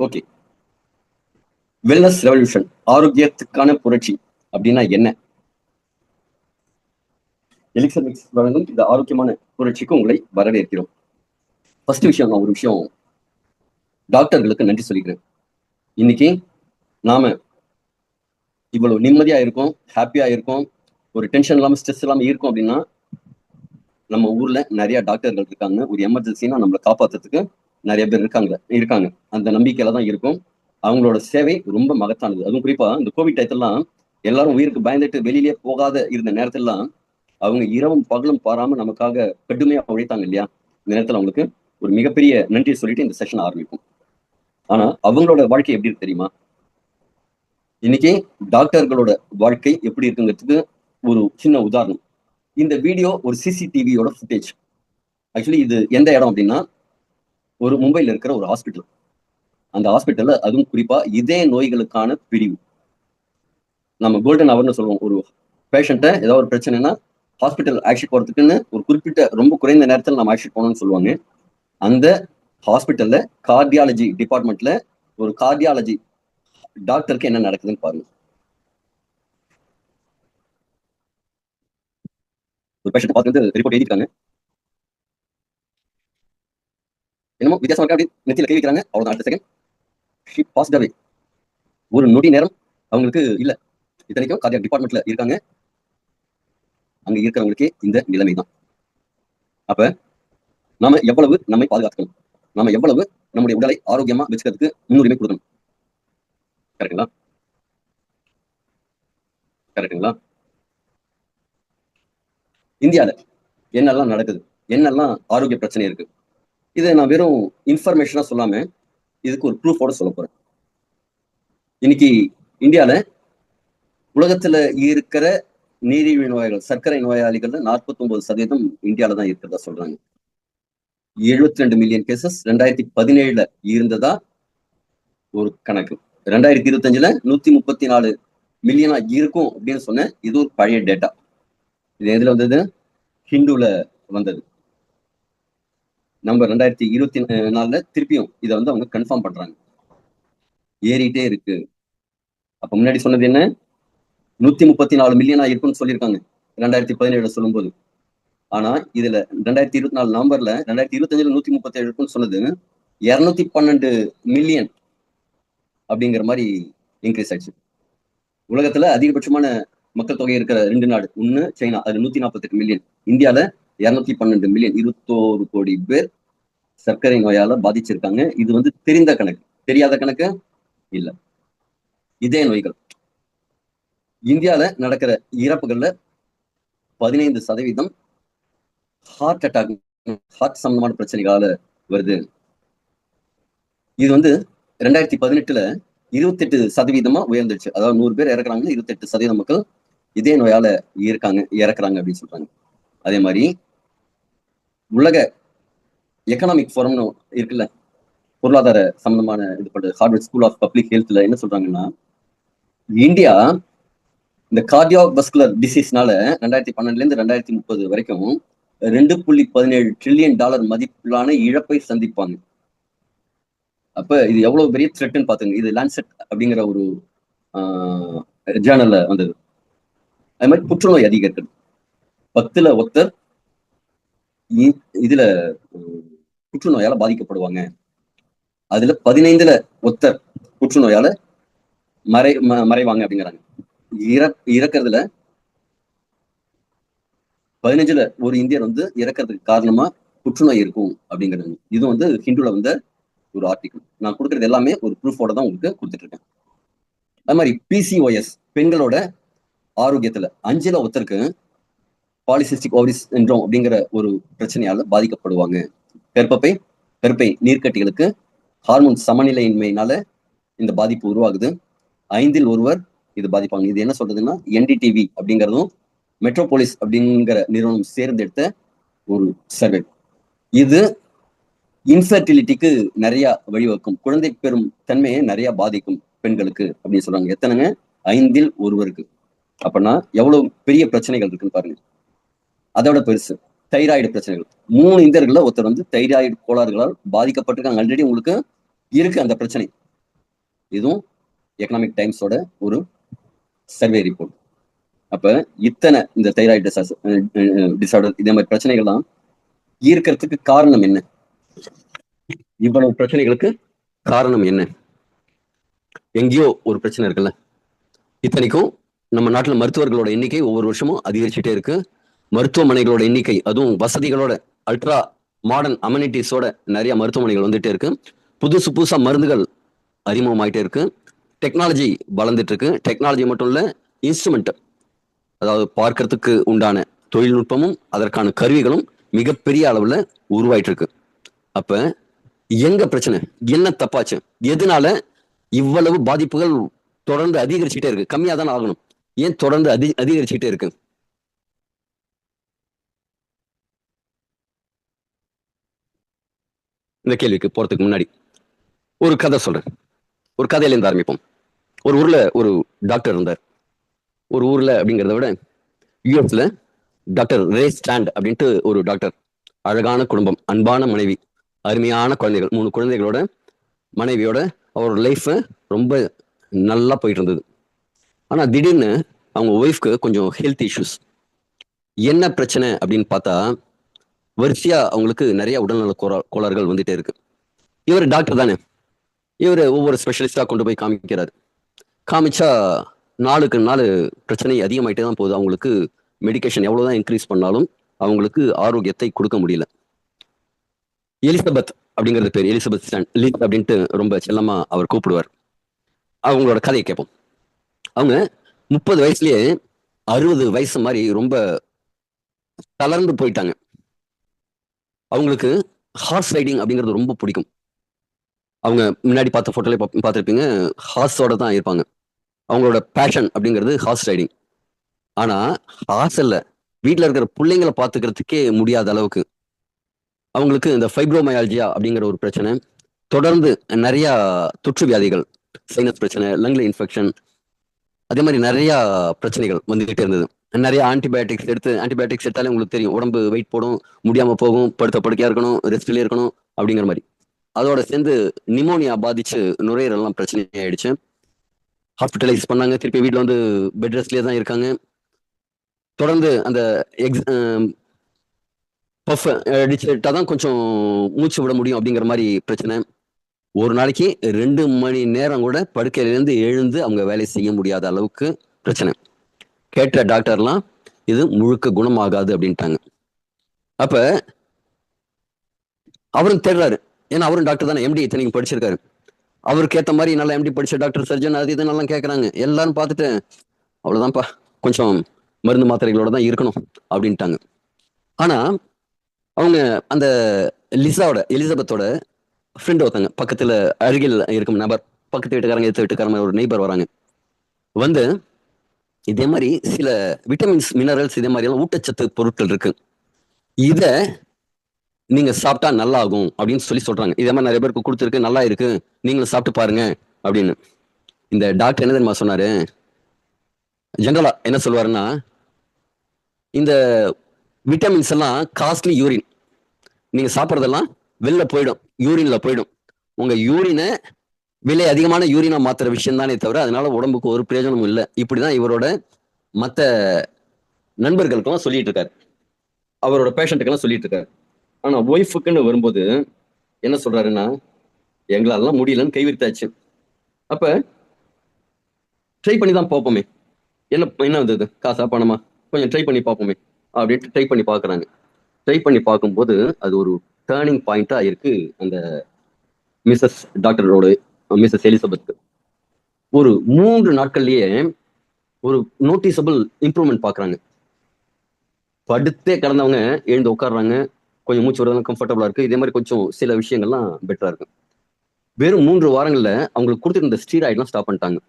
Okay. Wellness revolution, ஆரோக்கியத்துக்கான புரட்சி அப்படின்னா என்ன? எலிக்சர் மிக்ஸ் வழங்கும் இந்த ஆரோக்கியமான புரட்சிக்கு உங்களை வரவேற்கிறோம். ஃபர்ஸ்ட் விஷயம், நான் ஒரு விஷயம் டாக்டர்களுக்கு நன்றி சொல்லிக்கிறேன். இன்னைக்கு நாம இவ்வளவு நிம்மதியா இருக்கோம், ஹாப்பியா இருக்கோம், ஒரு டென்ஷன் இல்லாம ஸ்ட்ரெஸ் இல்லாம இருக்கோம் அப்படின்னா நம்ம ஊர்ல நிறைய டாக்டர்கள் இருக்காங்க. ஒரு எமர்ஜென்சினா நம்மளை காப்பாத்துறதுக்கு நிறைய பேர் இருக்காங்க. அந்த நம்பிக்கையில தான் இருக்கும். அவங்களோட சேவை ரொம்ப மகத்தானது. அதுவும் குறிப்பா இந்த கோவிட் டயத்தெல்லாம் எல்லாரும் உயிருக்கு பயந்துட்டு வெளியிலேயே போகாத இருந்த நேரத்திலாம் அவங்க இரவும் பகலும் பாராம நமக்காக கடுமையா உழைத்தாங்க இல்லையா? இந்த நேரத்துல அவங்களுக்கு ஒரு மிகப்பெரிய நன்றியை சொல்லிட்டு இந்த செஷன் ஆரம்பிக்கும். ஆனா அவங்களோட வாழ்க்கை எப்படி இருக்கு தெரியுமா? இன்னைக்கு டாக்டர்களோட வாழ்க்கை எப்படி இருக்குங்கிறதுக்கு ஒரு சின்ன உதாரணம். இந்த வீடியோ ஒரு சிசிடிவியோட ஃபுட்டேஜ். ஆக்சுவலி இது எந்த இடம் அப்படின்னா ஒரு மும்பைல இருக்கிற ஒரு ஹாஸ்பிட்டல். அந்த ஹாஸ்பிட்டல்ல அதுவும் குறிப்பா இதய நோய்களுக்கான பிரிவு. நம்ம கோல்டன் அவர்னு சொல்லுவோம். ஒரு பேஷண்ட்டை ஏதாவது ஒரு பிரச்சனைனா ஹாஸ்பிட்டல் அழைச்சிட்டு போறதுக்குன்னு ஒரு குறிப்பிட்ட ரொம்ப குறைந்த நேரத்தில் நம்ம அழைச்சிட்டு போகணும்னு சொல்லுவாங்க. அந்த ஹாஸ்பிட்டல்ல கார்டியாலஜி டிபார்ட்மெண்ட்ல ஒரு கார்டியாலஜி டாக்டருக்கு என்ன நடக்குதுன்னு பாருங்க. ஒரு பேஷண்ட் பார்த்து ரிப்போர்ட் எழுதிருக்காங்க. என்னமோ வித்தியாசம் இருக்கா அப்படி நெத்தியில கை வைக்கிறாங்க. அவ்வளவுதான், அடுத்த செகண்ட் ஷி பாஸ்ட் அவே. ஒரு நொடி நேரம் அவங்களுக்கு இல்ல. இத்தனைக்கும் கார்டியாக் டிபார்ட்மெண்ட்ல இருக்காங்க. அங்க இருக்கிறவங்களுக்கே இந்த நிலைமை தான். அப்ப நாம எவ்வளவு நம்மை பாதுகாக்கணும், நாம எவ்வளவு நம்முடைய உடலை ஆரோக்கியமா வச்சுக்கிறதுக்கு முன்னுரிமை கொடுக்கணும். கரெக்டுங்களா? கரெக்டுங்களா? இந்தியால என்னெல்லாம் நடக்குது, என்னெல்லாம் ஆரோக்கிய பிரச்சனை இருக்கு, இதை நான் வெறும் இன்ஃபர்மேஷனா சொல்லாம இதுக்கு ஒரு ப்ரூஃபோட சொல்ல போறேன். இன்னைக்கு இந்தியால உலகத்துல இருக்கிற நீரிழிவு நோயாளிகள், சர்க்கரை நோயாளிகள் 49% இந்தியால தான் இருக்கிறதா சொல்றாங்க. 72 மில்லியன் கேசஸ் 2017 இருந்ததா ஒரு கணக்கு. 2025 134 மில்லியனா இருக்கும் அப்படின்னு சொன்ன இது ஒரு பழைய டேட்டா. இது எதுல வந்தது? ஹிந்துல வந்தது. நம்ம 2024 திருப்பியும் இதை அவங்க கன்ஃபார்ம் பண்றாங்க. ஏறிட்டே இருக்கு. அப்ப முன்னாடி சொன்னது என்ன? 134 மில்லியனா இருக்குன்னு சொல்லியிருக்காங்க 2017 சொல்லும்போது. ஆனா இதுல 2024 நவம்பர்ல 2025 137 இருக்குன்னு சொன்னது 212 மில்லியன் அப்படிங்கிற மாதிரி இன்க்ரீஸ் ஆயிடுச்சு. உலகத்துல அதிகபட்சமான மக்கள் தொகை இருக்கிற 2 நாடு, ஒண்ணு சைனா, அது 148 மில்லியன். இந்தியால 212 மில்லியன், 21 கோடி பேர் சர்க்கரை நோயால பாதிச்சிருக்காங்க. இது தெரிந்த கணக்கு, தெரியாத கணக்கு இல்ல. இதய நோய்கள் இந்தியால நடக்கிற இறப்புகள்ல 15% ஹார்ட் அட்டாக், ஹார்ட் சம்பந்தமான பிரச்சனைகளால வருது. இது 2018 28% உயர்ந்துச்சு. அதாவது 100 பேர் இறக்குறாங்க, 28% மக்கள் இதய நோயால இறக்குறாங்க அப்படின்னு சொல்றாங்க. அதே மாதிரி உலக எக்கனாமிக் ஃபோரம்னு இருக்குல்ல, பொருளாதார சம்பந்தமான இது பண்றது, ஹார்வர்ட் ஸ்கூல் ஆஃப் பப்ளிக் ஹெல்த்ல என்ன சொல்றாங்கன்னா, இந்தியா இந்த கார்டியோவாஸ்குலர் டிசீஸ்னால 2012 2030 வரைக்கும் $2.17 ட்ரில்லியன் மதிப்பிலான இழப்பை சந்திப்பாங்க. அப்ப இது எவ்வளவு பெரிய த்ரெட்னு பாத்துங்க. இது லான்செட் அப்படிங்கிற ஒரு ஜேர்னல்ல வந்தது. அது மாதிரி புற்றுநோய் அதிகரிக்கிறது. 10ல் ஒருத்தர் இதுல புற்றுநோயால பாதிக்கப்படுவாங்க. அதுல 15ல் ஒருத்தர் புற்றுநோயால மறைவாங்க அப்படிங்கிறாங்க. இறக்குறதுல 15ல் ஒரு இந்தியர் இறக்கிறதுக்கு காரணமா புற்றுநோய் இருக்கும் அப்படிங்கிறது. இது ஹிந்துல ஒரு ஆர்டிகிள். நான் கொடுக்கறது எல்லாமே ஒரு ப்ரூஃபோட தான் உங்களுக்கு கொடுத்துட்டு இருக்கேன். அது மாதிரி பிசிஓஎஸ், பெண்களோட ஆரோக்கியத்துல 5ல் ஒருத்தருக்கு பாலிசிஸ்டிக் ஓவரி சிண்ட்ரோம் அப்படிங்கிற ஒரு பிரச்சனையால பாதிக்கப்படுவாங்க. கருப்பை நீர்க்கட்டிகளுக்கு ஹார்மோன் சமநிலையின்மையினால இந்த பாதிப்பு உருவாகுது. 5ல் ஒருவர் இது பாதிப்பாங்க. இது என்ன சொல்றதுன்னா, என்டிடிவி அப்படிங்கிறதும் மெட்ரோபோலிஸ் அப்படிங்கிற நிறுவனம் சேர்ந்தெடுத்த ஒரு சர்வே. இது இன்ஃபர்டிலிட்டிக்கு நிறைய வழிவகுக்கும், குழந்தை பெறும் தன்மையை நிறைய பாதிக்கும் பெண்களுக்கு அப்படின்னு சொல்றாங்க. எத்தனைங்க? 5ல் ஒருவருக்கு. அப்படின்னா எவ்வளவு பெரிய பிரச்சனைகள் இருக்குன்னு பாருங்க. அதோட பெருசு தைராய்டு பிரச்சனைகள். 3 இந்தியர்கள்ல ஒருத்தர் தைராய்டு கோளாறுகளால் பாதிக்கப்பட்டிருக்காங்க. ஆல்ரெடி உங்களுக்கு இருக்கு அந்த பிரச்சனை. இதுவும் எக்கனாமிக் டைம்ஸோட ஒரு சர்வே ரிப்போர்ட். அப்ப இத்தனை இந்த தைராய்டு டிசார்டர் இதே மாதிரி பிரச்சனைகள்லாம் ஈர்க்கிறதுக்கு காரணம் என்ன? இவ்வளவு பிரச்சனைகளுக்கு காரணம் என்ன? எங்கேயோ ஒரு பிரச்சனை இருக்குல்ல. இத்தனைக்கும் நம்ம நாட்டுல மருத்துவர்களோட எண்ணிக்கை ஒவ்வொரு வருஷமும் அதிகரிச்சுட்டே இருக்கு. மருத்துவமனைகளோட எண்ணிக்கை, அதுவும் வசதிகளோட, அல்ட்ரா மாடர்ன் அமெனிட்டிஸோட நிறைய மருத்துவமனைகள் வந்துட்டே இருக்கு. புதுசு புதுசா மருந்துகள் அறிமுகமாயிட்டே இருக்கு. டெக்னாலஜி வளர்ந்துட்டு இருக்கு. டெக்னாலஜி மட்டும் இல்ல, இன்ஸ்ட்ருமெண்ட், அதாவது பார்க்கறதுக்கு உண்டான தொழில்நுட்பமும் அதற்கான கருவிகளும் மிகப்பெரிய அளவுல உருவாயிட்டு இருக்கு. அப்ப எங்க பிரச்சனை? என்ன தப்பாச்சு? எதனால இவ்வளவு பாதிப்புகள் தொடர்ந்து அதிகரிச்சுட்டே இருக்கு? கம்மியா தானே ஆகணும், ஏன் தொடர்ந்து அதிகரிச்சுட்டே இருக்கு? இந்த கேள்விக்கு போறதுக்கு முன்னாடி ஒரு கதை சொல்றேன். ஒரு கதையில இருந்து ஆரம்பிப்போம். ஒரு ஊர்ல ஒரு டாக்டர் இருந்தார். ஒரு ஊர்ல அப்படிங்கிறத விட யூஎஸ்ல டாக்டர் ரே ஸ்டாண்ட் அப்படின்ட்டு ஒரு டாக்டர். அழகான குடும்பம், அன்பான மனைவி, அருமையான குழந்தைகள், 3 குழந்தைகளோட மனைவியோட அவரோட லைஃப் ரொம்ப நல்லா போயிட்டு இருந்தது. ஆனா திடீர்னு அவங்க ஒய்ஃப்க்கு கொஞ்சம் ஹெல்த் இஷ்யூஸ். என்ன பிரச்சனை அப்படின்னு பார்த்தா, வரிசையா அவங்களுக்கு நிறைய உடல்நல கோளாறுகள் வந்துட்டே இருக்கு. இவர் டாக்டர் தானே, இவர் ஒவ்வொரு ஸ்பெஷலிஸ்டா கொண்டு போய் காமிக்கிறாரு. காமிச்சா நாளுக்கு நாள் பிரச்சனை அதிகமாயிட்டே தான் போகுது. அவங்களுக்கு மெடிக்கேஷன் எவ்வளவுதான் இன்க்ரீஸ் பண்ணாலும் அவங்களுக்கு ஆரோக்கியத்தை கொடுக்க முடியல. எலிசபெத் அப்படிங்கிறது பேர், எலிசபெத் ஸ்டாண்ட், லீத் அப்படின்ட்டு ரொம்ப செல்லமா அவர் கூப்பிடுவார். அவங்களோட கதையை கேட்போம். அவங்க 30 வயசுலயே 60 வயசு மாதிரி ரொம்ப தளர்ந்து போயிட்டாங்க. அவங்களுக்கு ஹார்ஸ் ரைடிங் அப்படிங்கிறது ரொம்ப பிடிக்கும். அவங்க முன்னாடி பார்த்த போட்டோல பார்த்துருப்பீங்க, ஹார்ஸோட தான் இருப்பாங்க. அவங்களோட பேஷன் அப்படிங்கிறது ஹார்ஸ் ரைடிங். ஆனா ஹார்ஸ் இல்ல, வீட்டுல இருக்கிற பிள்ளைங்களை பாத்துக்கிறதுக்கே முடியாத அளவுக்கு அவங்களுக்கு இந்த ஃபைப்ரோமயால்ஜியா அப்படிங்கிற ஒரு பிரச்சனை, தொடர்ந்து நிறைய தொற்று வியாதிகள், சைனஸ் பிரச்சனை, லங்ல இன்ஃபெக்ஷன், அதே மாதிரி நிறைய பிரச்சனைகள் வந்துகிட்டே இருந்தது. நிறைய ஆன்டிபயோட்டிக்ஸ் எடுத்தாலே உங்களுக்கு தெரியும், உடம்பு வெயிட் போடும், முடியாம போகும், படுத்த படுக்கையா இருக்கணும், ரெஸ்ட்லயே இருக்கணும் அப்படிங்கிற மாதிரி. அதோட சேர்ந்து நிமோனியா பாதிச்சு நுரையீரல்லாம் பிரச்சனை ஆயிடுச்சு. ஹாஸ்பிட்டலைஸ் பண்ணாங்க. திருப்பி வீட்டுல வந்து பெட் ரெஸ்ட்லயே தான் இருக்காங்க. தொடர்ந்து அந்த பஃப் அடிச்சுட்டா தான் கொஞ்சம் மூச்சு விட முடியும் அப்படிங்கிற மாதிரி பிரச்சனை. ஒரு நாளைக்கு 2 மணி நேரம் கூட படுக்கையிலேருந்து எழுந்து அவங்க வேலை செய்ய முடியாத அளவுக்கு பிரச்சனை. கேட்ட டாக்டர்லாம் இது முழுக்க குணமாகாது அப்படின்ட்டாங்க. அப்ப அவரும் தேடுறாரு, ஏன்னா அவரும் டாக்டர் தானே, எம்டி இத்தனைக்கும் படிச்சிருக்காரு. அவருக்கு ஏற்ற மாதிரி நல்லா எம்டி படிச்ச டாக்டர், சர்ஜன், அது இது நல்லா கேட்கறாங்க. எல்லாரும் பார்த்துட்டு அவ்வளவுதான்ப்பா, கொஞ்சம் மருந்து மாத்திரைகளோட தான் இருக்கணும் அப்படின்ட்டாங்க. ஆனா அவங்க அந்த எலிசபெத்தோட ஃப்ரெண்ட் ஒருத்தங்க, பக்கத்துல அருகில் இருக்கும் நபர், பக்கத்து வீட்டுக்காரங்க, எடுத்து வீட்டுக்காரங்க, ஒரு நெய்பர் வராங்க. வந்து இதே மாதிரி சில விட்டமின்ஸ், மினரல்ஸ், இதே மாதிரி எல்லாம் ஊட்டச்சத்து பொருட்கள் இருக்கு, இத நீங்க சாப்பிட்டா நல்லா ஆகும் அப்படின்னு சொல்றாங்க. இதே மாதிரி நிறைய பேருக்கு கொடுத்துருக்கு, நல்லா இருக்கு, நீங்களும் சாப்பிட்டு பாருங்க அப்படின்னு. இந்த டாக்டர் என்ன தெரியுமா சொன்னாரு? ஜெனரலா என்ன சொல்லுவாருன்னா, இந்த விட்டமின்ஸ் எல்லாம் காஸ்ட்லி யூரின், நீங்க சாப்பிட்றதெல்லாம் வெளில போயிடும், யூரின்ல போயிடும். உங்க யூரினை விலை அதிகமான யூரினா மாத்துற விஷயம் தானே தவிர அதனால உடம்புக்கு ஒரு பிரயோஜனமும் இல்லை. இப்படிதான் இவரோட மற்ற நண்பர்களுக்கெல்லாம் சொல்லிட்டு இருக்காரு, அவரோட பேஷண்ட்டுக்கெல்லாம் சொல்லிட்டு இருக்காரு. ஆனா ஒய்ஃபுக்குன்னு வரும்போது என்ன சொல்றாருன்னா, எங்களாலாம் முடியலன்னு கைவிரித்தாச்சு. அப்ப ட்ரை பண்ணி தான் பார்ப்போமே, என்ன வந்தது, காசா பணமா, கொஞ்சம் ட்ரை பண்ணி பார்ப்போமே அப்படின்ட்டு ட்ரை பண்ணி பார்க்குறாங்க. ட்ரை பண்ணி பார்க்கும்போது அது ஒரு டேர்னிங் பாயிண்டா இருக்கு. அந்த மிஸ்ஸஸ் எலிசபெத் ஒரு 3 நாட்கள்லயே ஒரு நோட்டிசபிள் இம்ப்ரூவ்மெண்ட் பாக்குறாங்க. படுத்தே கிடந்தவங்க எழுந்து உட்காடுறாங்க, கொஞ்சம் மூச்சு விடுறதுலாம் கம்ஃபர்டபுளா இருக்கு. இதே மாதிரி கொஞ்சம் சில விஷயங்கள்லாம் பெட்டரா இருக்கு. வெறும் 3 வாரங்கள்ல அவங்களுக்கு கொடுத்துருந்த ஸ்டீராய்ட்லாம் ஸ்டாப் பண்ணிட்டாங்க.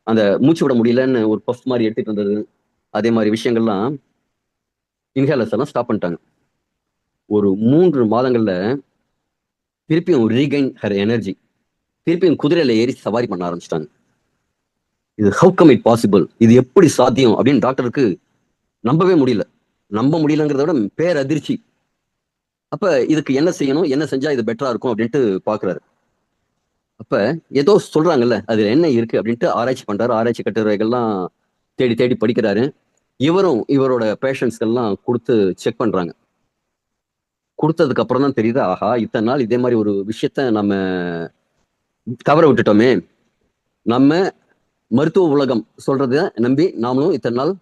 அந்த மூச்சு விட முடியலன்னு ஒரு பஃப் மாதிரி எடுத்துட்டு இருந்தது, அதே மாதிரி விஷயங்கள்லாம், இன்ஹேலர்ஸ் எல்லாம் ஸ்டாப் பண்ணிட்டாங்க. ஒரு 3 மாதங்கள்ல திருப்பியும் ரீகைன் ஹர் எனர்ஜி, திருப்பியும் குதிரையில ஏறி சவாரி பண்ண ஆரம்பிச்சிட்டாங்க. இது ஹவு கம் இட் பாசிபிள், இது எப்படி சாத்தியம் அப்படின்னு டாக்டருக்கு நம்பவே முடியல. நம்ப முடியலங்கிறத விட பேரதிர்ச்சி. அப்ப இதுக்கு என்ன செய்யணும், என்ன செஞ்சா இது பெட்டரா இருக்கும் அப்படின்ட்டு பாக்குறாரு. அப்ப ஏதோ சொல்றாங்கல்ல, அதுல என்ன இருக்கு அப்படின்ட்டு ஆராய்ச்சி பண்றாரு. ஆராய்ச்சி கட்டுரைகள்லாம் தேடி தேடி படிக்கிறாரு. இவரும் இவரோட பேஷண்ட்ஸ்கெல்லாம் குடுத்து செக் பண்றாங்க. குடுத்ததுக்கு அப்புறம் தான் தெரியுது, ஆஹா! இத்தன நாள் இதே மாரி ஒரு விஷயத்த நம்ம தவற விட்டுட்டோமே! நம்ம மருத்துவ உலகம் சொல்றத நம்பி நாமளும் இத்தன நாள்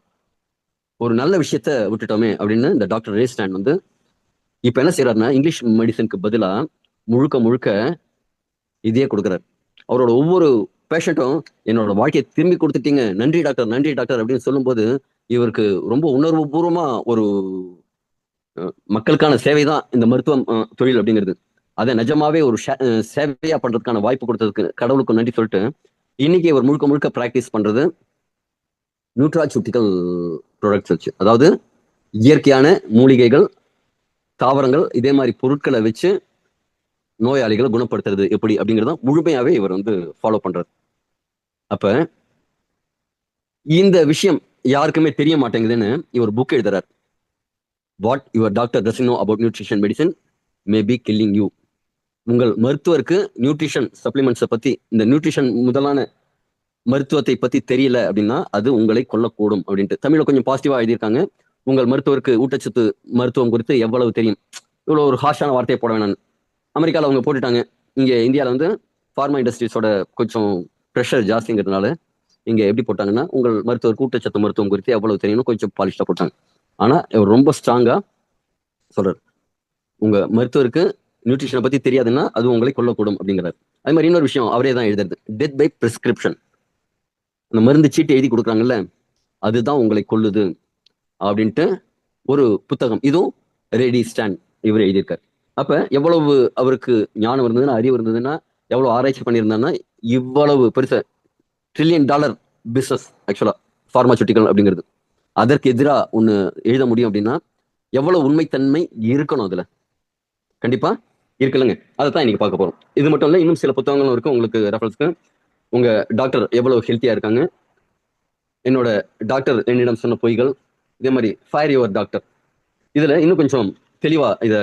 ஒரு நல்ல விஷயத்த விட்டுட்டோமே! அப்படின்னு இந்த டாக்டர் ரே ஸ்டாண்ட் வந்து இப்ப என்ன செய்றாருன்னா, இங்கிலீஷ் மெடிசின்க்கு பதிலா முழுக்க முழுக்க இதையே குடுக்குறாரு. அவரோட ஒவ்வொரு பேஷண்ட்டும் என்னோட வாழ்க்கைய திரும்பி குடுத்துட்டீங்க. நன்றி டாக்டர், நன்றி டாக்டர் அப்படின்னு சொல்லும்போது, இவருக்கு ரொம்ப உணர்வு பூர்வமா ஒரு மக்களுக்கான சேவை தான் இந்த மருத்துவம் தொழில் அப்படிங்கிறது. அத நிஜமாவே ஒரு சேவையா பண்றதுக்கான வாய்ப்பு குடுத்ததுக்கு கடவுளுக்கு நன்றி சொல்லிட்டு, இன்னைக்கு இவர் முழுக்க முழுக்க பிராக்டிஸ் பண்றது நியூட்ராசூட்டிக்கல் ப்ராடக்ட்ஸ் வச்சு. அதாவது இயற்கையான மூலிகைகள், தாவரங்கள் இதே மாரி பொருட்கள வச்சு நோயாளிகள குணப்படுத்துறது எப்படி அப்படிங்கிறத முழுமையாவே இவர் வந்து ஃபாலோ பண்றாரு. அப்ப இந்த விஷயம் யாருக்குமே தெரிய மாட்டேங்குதுன்னு இவர் புக் எழுதுறார். What your doctor doesn't know about nutrition medicine may be killing you. உங்கள் மருத்துவருக்கு நியூட்ரிஷன் சப்ளிமெண்ட்ஸை பத்தி, இந்த நியூட்ரிஷன் முதலான மருத்துவத்தை பத்தி தெரியல அப்படின்னா அது உங்களை கொல்லக்கூடும் அப்படின்ட்டு தமிழ்ல கொஞ்சம் பாசிட்டிவா எழுதியிருக்காங்க. உங்கள் மருத்துவருக்கு ஊட்டச்சத்து மருத்துவம் குறித்து எவ்வளவு தெரியும். இவ்வளவு ஒரு ஹாஷான வார்த்தையை போட வேணாம். அமெரிக்கால அவங்க போட்டுட்டாங்க. இங்க இந்தியால வந்து ஃபார்மா இண்டஸ்ட்ரீஸோட கொஞ்சம் ப்ரெஷர் ஜாஸ்திங்கிறதுனால இங்க எப்படி போட்டாங்கன்னா, உங்கள் மருத்துவருக்கு ஊட்டச்சத்து மருத்துவம் குறித்து எவ்வளவு தெரியும்னு கொஞ்சம் பாலிஷ்டா போட்டாங்க. ஆனா இவர் ரொம்ப ஸ்ட்ராங்கா சொல்றாரு, உங்க மருத்துவருக்கு நியூட்ரிஷனை பத்தி தெரியாதுன்னா அது உங்களை கொல்லக்கூடும் அப்படிங்கிறாரு. அது மாதிரி இன்னொரு விஷயம் அவரே தான் எழுதுறது, டெத் பை பிரிஸ்கிரிப்ஷன். அந்த மருந்து சீட்டு எழுதி கொடுக்குறாங்கல்ல, அதுதான் உங்களை கொல்லுது அப்படின்ட்டு ஒரு புத்தகம். இதுவும் ரெடி ஸ்டாண்ட் இவர் எழுதியிருக்காரு. அப்ப எவ்வளவு அவருக்கு ஞானம் இருந்ததுன்னா, அறிவு இருந்ததுன்னா, எவ்வளவு ஆராய்ச்சி பண்ணியிருந்தாருன்னா இவ்வளவு பெருச ட்ரில்லியன் டாலர் பிசினஸ் ஆக்சுவலா பார்மாசூட்டிக்கல் அப்படிங்கிறது. அதற்கு எதிரா ஒண்ணு எழுத முடியும் அப்படின்னா எவ்வளவு உண்மைத்தன்மை இருக்கணும் அதுல. கண்டிப்பா இருக்குல்லங்க. அதைத்தான் இன்னைக்கு பார்க்க போறோம். இது மட்டும் இல்ல, இன்னும் சில புத்தகங்களும் இருக்கு உங்களுக்கு ரெஃபரன்ஸ்க்கு. உங்க டாக்டர் எவ்வளவு ஹெல்த்தியா இருக்காங்க, என்னோட டாக்டர் என்னிடம் சொன்ன பொய்கள், இதே மாதிரி ஃபயர் யுவர் டாக்டர். இதுல இன்னும் கொஞ்சம் தெளிவா இத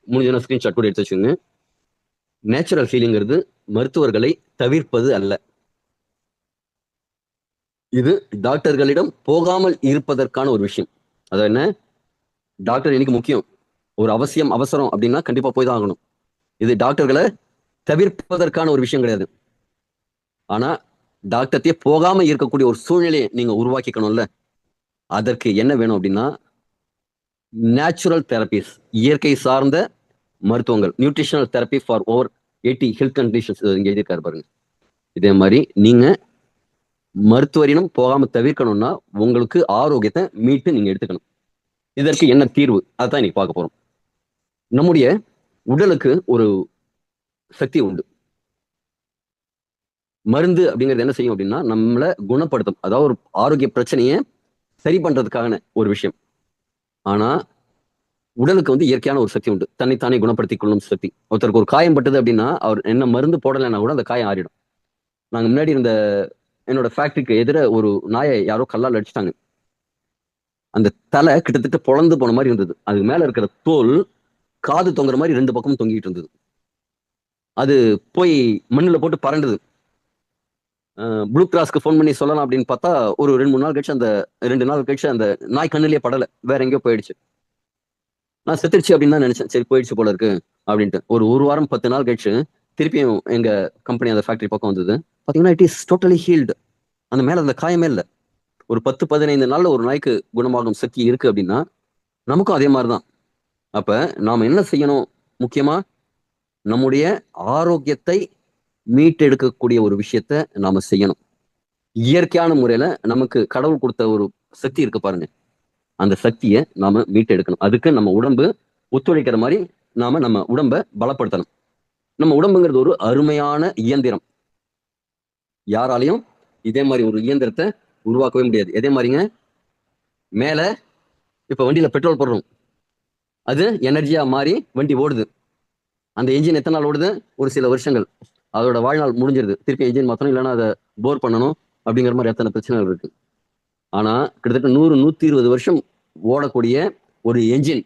முடிஞ்ச ஸ்கிரீன்ஷாட் கூட எடுத்து வச்சுங்க. நேச்சுரல் ஹீலிங்கிறது மருத்துவர்களை தவிர்ப்பது அல்ல. இது டாக்டர்களிடம் போகாமல் இருப்பதற்கான ஒரு விஷயம். அது என்ன, டாக்டர் இன்னைக்கு முக்கியம், ஒரு அவசியம் அவசரம் அப்படின்னா கண்டிப்பா போய் தான் ஆகணும். இது டாக்டர்களை தவிர்ப்பதற்கான ஒரு விஷயம் கிடையாது. ஆனா டாக்டர்கிட்டயே போகாம இருக்கக்கூடிய ஒரு சூழ்நிலையை நீங்க உருவாக்கிக்கணும்ல. அதற்கு என்ன வேணும் அப்படின்னா, நேச்சுரல் தெரபிஸ், இயற்கை சார்ந்த மருத்துவங்கள், nutritional therapy for over 80 health conditions இங்க எழுதியிருக்காரு பாருங்க. இதே மாதிரி நீங்க மருத்துவரிடம் போகாம தவிர்க்கணும்னா உங்களுக்கு ஆரோக்கியத்தை மீட்டு நீங்க எடுத்துக்கணும். இதற்கு என்ன தீர்வு, அதான் இன்னைக்கு பார்க்க போறோம். நம்முடைய உடலுக்கு ஒரு சக்தி உண்டு. மருந்து அப்படிங்கிறது என்ன செய்யும் அப்படின்னா நம்மளை குணப்படுத்தும். அதாவது ஒரு ஆரோக்கிய பிரச்சனையை சரி பண்றதுக்கான ஒரு விஷயம். ஆனா உடலுக்கு வந்து இயற்கையான ஒரு சக்தி உண்டு, தன்னைத்தானே குணப்படுத்திக் கொள்ளும் சக்தி. ஒருத்தருக்கு ஒரு காயம் பட்டது அப்படின்னா அவர் என்ன மருந்து போடலைன்னா கூட அந்த காயம் ஆறிடும். நாங்க முன்னாடி இருந்த என்னோட ஃபேக்டரிக்கு எதிர ஒரு நாயை யாரோ கல்லால் அடிச்சிட்டாங்க. அந்த தலை கிட்டத்தட்ட பொழந்து போன மாதிரி இருந்தது. அதுக்கு மேல இருக்கிற தோல் காது தொங்குற மாதிரி ரெண்டு பக்கமும் தொங்கிட்டு இருந்தது. அது போய் மண்ணுல போட்டு பறண்டது. ப்ளூ கிராஸ்க்கு ஃபோன் பண்ணி சொல்லலாம் அப்படின்னு பார்த்தா ஒரு 2 3 நாள் கழிச்சு அந்த 2 நாள் கழிச்சு அந்த நாய் கண்ணுலயே படலை, வேற எங்கேயோ போயிடுச்சு. நான் செத்துருச்சு அப்படின்னு தான் நினைச்சேன். சரி போயிடுச்சு போல இருக்கு அப்படின்ட்டு. ஒரு வாரம் 10 நாள் கழிச்சு திருப்பியும் எங்க கம்பெனி அந்த ஃபேக்டரி பக்கம் வந்தது. பாத்தீங்கன்னா இட் இஸ் டோட்டலி ஹீல்டு. அந்த மேல அந்த காயமே இல்லை. ஒரு 10 15 நாள்ல ஒரு நாய்க்கு குணமாகும் சக்தி இருக்கு அப்படின்னா நமக்கும் அதே மாதிரிதான். அப்ப நாம என்ன செய்யணும், முக்கியமா நம்முடைய ஆரோக்கியத்தை மீட்டெடுக்கக்கூடிய ஒரு விஷயத்த நாம செய்யணும். இயற்கையான முறையில நமக்கு கடவுள் கொடுத்த ஒரு சக்தி இருக்கு பாருங்க, அந்த சக்தியை நாம மீட்டெடுக்கணும். அதுக்கு நம்ம உடம்பு ஒத்துழைக்கிற மாதிரி நாம நம்ம உடம்ப பலப்படுத்தணும். நம்ம உடம்புங்கிறது ஒரு அருமையான இயந்திரம். யாராலையும் இதே மாதிரி ஒரு இயந்திரத்தை உருவாக்கவே முடியாது. அதே மாதிரிங்க, மேல இப்ப வண்டியில பெட்ரோல் போடுறோம், அது எனர்ஜியா மாறி வண்டி ஓடுது. அந்த என்ஜின் எத்தனை நாள் ஓடுது, ஒரு சில வருஷங்கள். அதோட வாழ்நாள் முடிஞ்சிருது, திருப்பி என்ஜின் மாத்தணும், இல்லைன்னா அதை போர் பண்ணணும். அப்படிங்கிற மாதிரி எத்தனை பிரச்சனைகள் இருக்கு. ஆனா கிட்டத்தட்ட 100 120 வருஷம் ஓடக்கூடிய ஒரு என்ஜின்